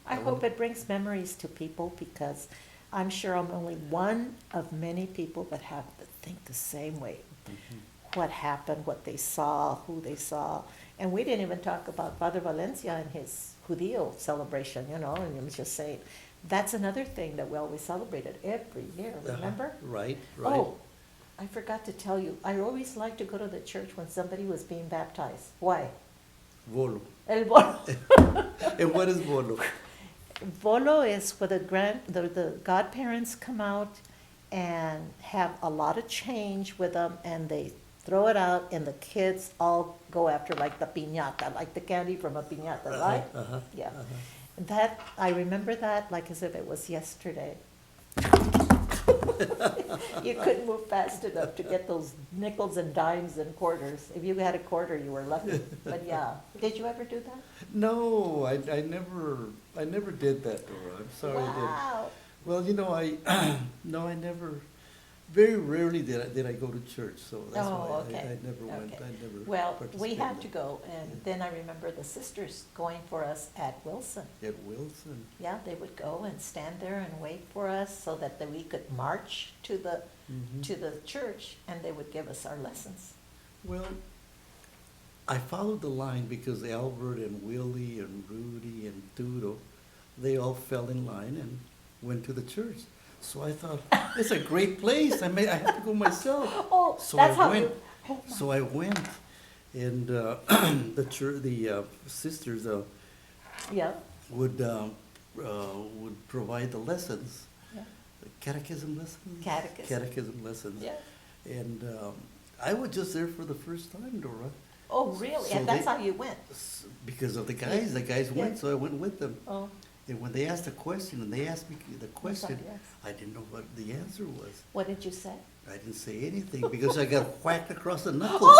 I I hope it brings memories to people, because I'm sure I'm only one of many people that have to think the same way. Mhm. What happened, what they saw, who they saw. And we didn't even talk about Father Valencia and his Judío celebration, and I was just saying, that's another thing that we always celebrated every year, remember? Right, right. Oh, I forgot to tell you, I always liked to go to the church when somebody was being baptized. Why? Volo. El bolo. And what is Volo? Volo is where the godparents come out and have a lot of change with them, and they throw it out, and the kids all go after, like the piñata, like the candy from a piñata, right? Uh-huh, Yeah. uh-huh. That, I remember that like as if it was yesterday. You couldn't move fast enough to get those nickels and dimes and quarters. If you had a quarter, you were lucky. But yeah, did you ever do that? No, I never did that, Dora. I'm sorry I didn't. Wow. Well, no, I never, very rarely did I go to church, so that's Oh, why okay. I never went, Okay. I never Well, participated. we had to go, Yeah. and then I remember the sisters going for us at Wilson. At Wilson. Yeah, they would go and stand there and wait for us so that we could march to the Mhm. church, and they would give us our lessons. Well, I followed the line because Albert and Willie and Rudy and Dudo, they all fell in line and went to the church. So I thought, it's a great place. I have to go myself. Oh, So that's I how went. you. Oh, my. So I went, and the sisters Yeah, would provide the lessons, yeah, the catechism lessons. Catechism. Catechism lessons. yeah. And I was just there for the first time, Dora. Oh, really? So And that's they- how you went? Because of the guys, went, Yeah. so I went with them. Oh. And when they asked a question, and they asked me the question, yes. I didn't know what the answer was. What did you say? I didn't say anything because I got whacked across the knuckles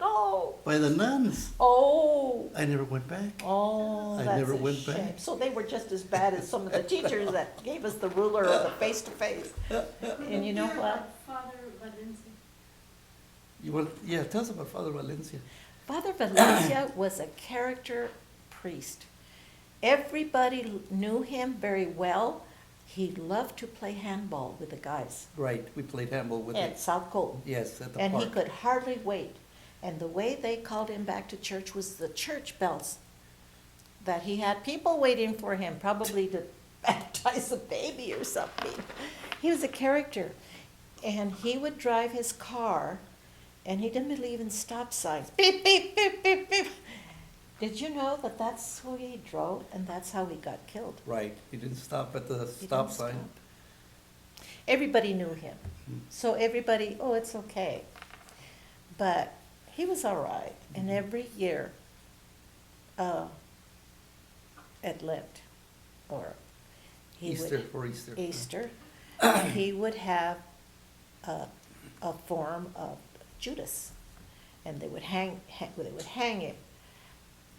Oh, by the nuns. no. Oh. I never went back. Oh, I that's never a went shame. back. So they were just as bad as some of the teachers that gave us the ruler or the face-to-face. And you know what? Father Valencia. Yeah, tell us about Father Valencia. Father Valencia was a character priest. Everybody knew him very well. He loved to play handball with the guys Right, we played handball with at it. South Colton. Yes, at the And park. he could hardly wait. And the way they called him back to church was the church bells. That he had people waiting for him, probably to baptize a baby or something. He was a character. And he would drive his car, and he didn't believe in stop signs. Beep, beep, beep, beep, beep. Did you know that that's who he drove, and that's how he got killed? Right, he didn't stop at the He stop didn't sign. stop. Everybody knew him. Hmm. So everybody, oh, it's okay. But he was all right. And Mhm. every year at Lent, or he Easter, would, for Easter. Easter, he would have a form of Judas. and they would hang him,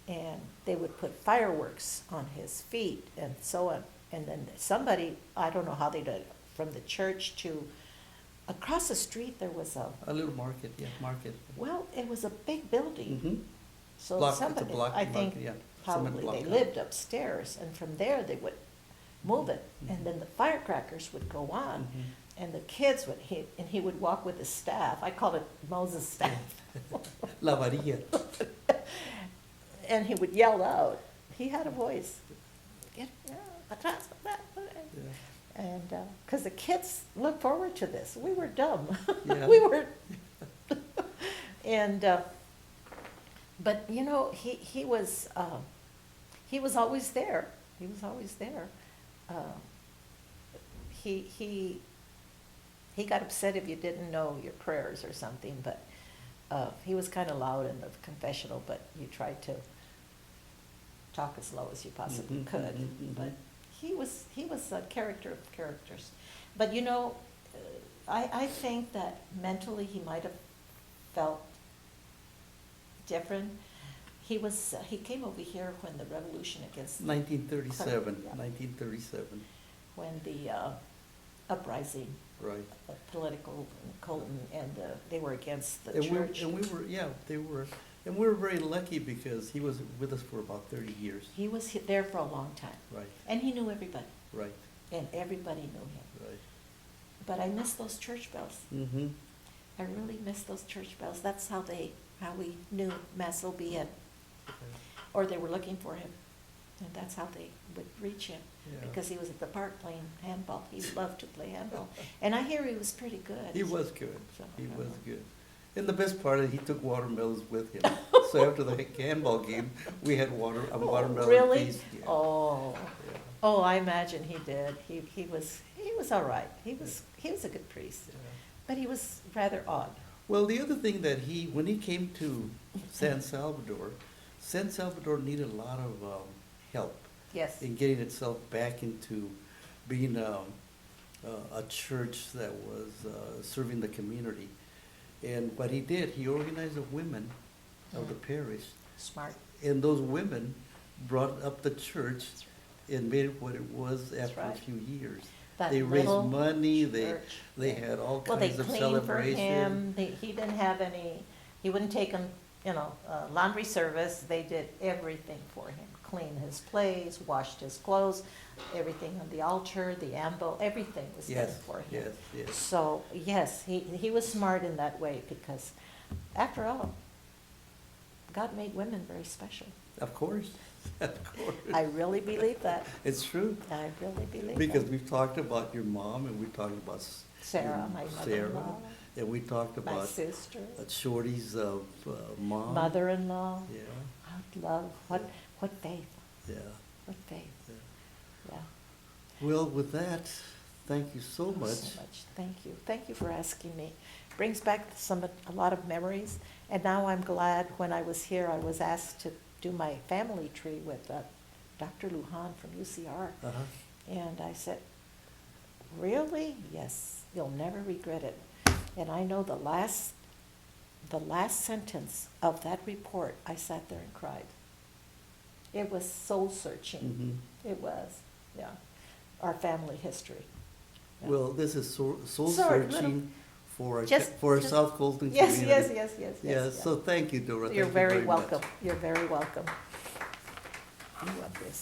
and they would put fireworks on his feet and so on. And then somebody, I don't know how they did it, from the church to, across the street, there was A little market, yeah, market. well, it was a big building. Mm-hmm. So Block, it's a somebody, block I market, think, yeah. Cement probably block, they yeah. lived upstairs, and from there they would move it, and then the firecrackers would go on, Mhm. and the kids would, he would walk with his staff, I called it Moses' staff, La varilla. and he would yell out, he had a voice, "Get atrás, atrás." Yeah. And, because the kids looked forward to this, we were dumb, Yeah. we were, and, but, you know, he was always there. He was always there. He got upset if you didn't know your prayers or something, but he was kind of loud in the confessional, but you tried to talk as low as you possibly Mhm, could. mhm, mhm. But he was a character of characters. But, you know, I think that mentally he might have felt different. He came over here when the revolution against, 1937, Yeah. 1937, when the uprising, right. political, Colton, and they were against the And church. we were, yeah, they were, and we were very lucky because he was with us for about 30 years. He was there for a long time, Right, and he knew everybody, right, and everybody knew him. right. But I miss those church bells. Mm-hmm. I really miss those church bells. That's how we knew Mass will be in, or they were looking for him, and that's how they would reach him. Yeah. Because he was at the park playing handball. He loved to play handball. And I hear he was pretty good. He was good. So, He I don't was know. good. And the best part is he took watermelons with him. So after the handball game, we had Oh, watermelon really? feast. Yeah. Oh, Yeah. oh, I imagine he did. He was all right. He was a good priest, Yeah. but he was rather odd. Well, the other thing that when he came to San Salvador needed a lot of help Yes. in getting itself back into being a church that was serving the community. And what he did, he organized the women of the parish, Smart. and those women brought up the church and made it what it was That's after a right. few years. That They raised little money, church. they had all Well, they kinds of cleaned for celebration. him. He didn't have any, he wouldn't take him, laundry service. They did everything for him. Cleaned his place, washed his clothes, everything on the altar, the ambo, everything was done Yes, for him. yes, yes. So, yes, he was smart in that way because, after all, God made women very special. Of course, of course. I really believe that. It's true, I really believe because that. we've talked about your mom, and we talked about Sarah, my Sarah, mother-in-law, and we talked my about sister, Shorty's mom. mother-in-law. Yeah, What love, what faith, yeah, what faith, yeah. yeah. Well, with that, thank you so Oh, much. so much. Thank you for asking me. Brings back a lot of memories, and now I'm glad when I was here, I was asked to do my family tree with Dr. Lujan from UCR, Uh-huh. and I said, really? Yes, you'll never regret it. And I know the last sentence of that report, I sat there and cried. It was soul searching. Mhm. It was, yeah, our family history. Yeah. Well, this is soul Sorry, searching for just- our just- South Colton Yes, community. yes. Yes, so thank you, Dora. You're Thank you very much. welcome. You're very welcome. You want this?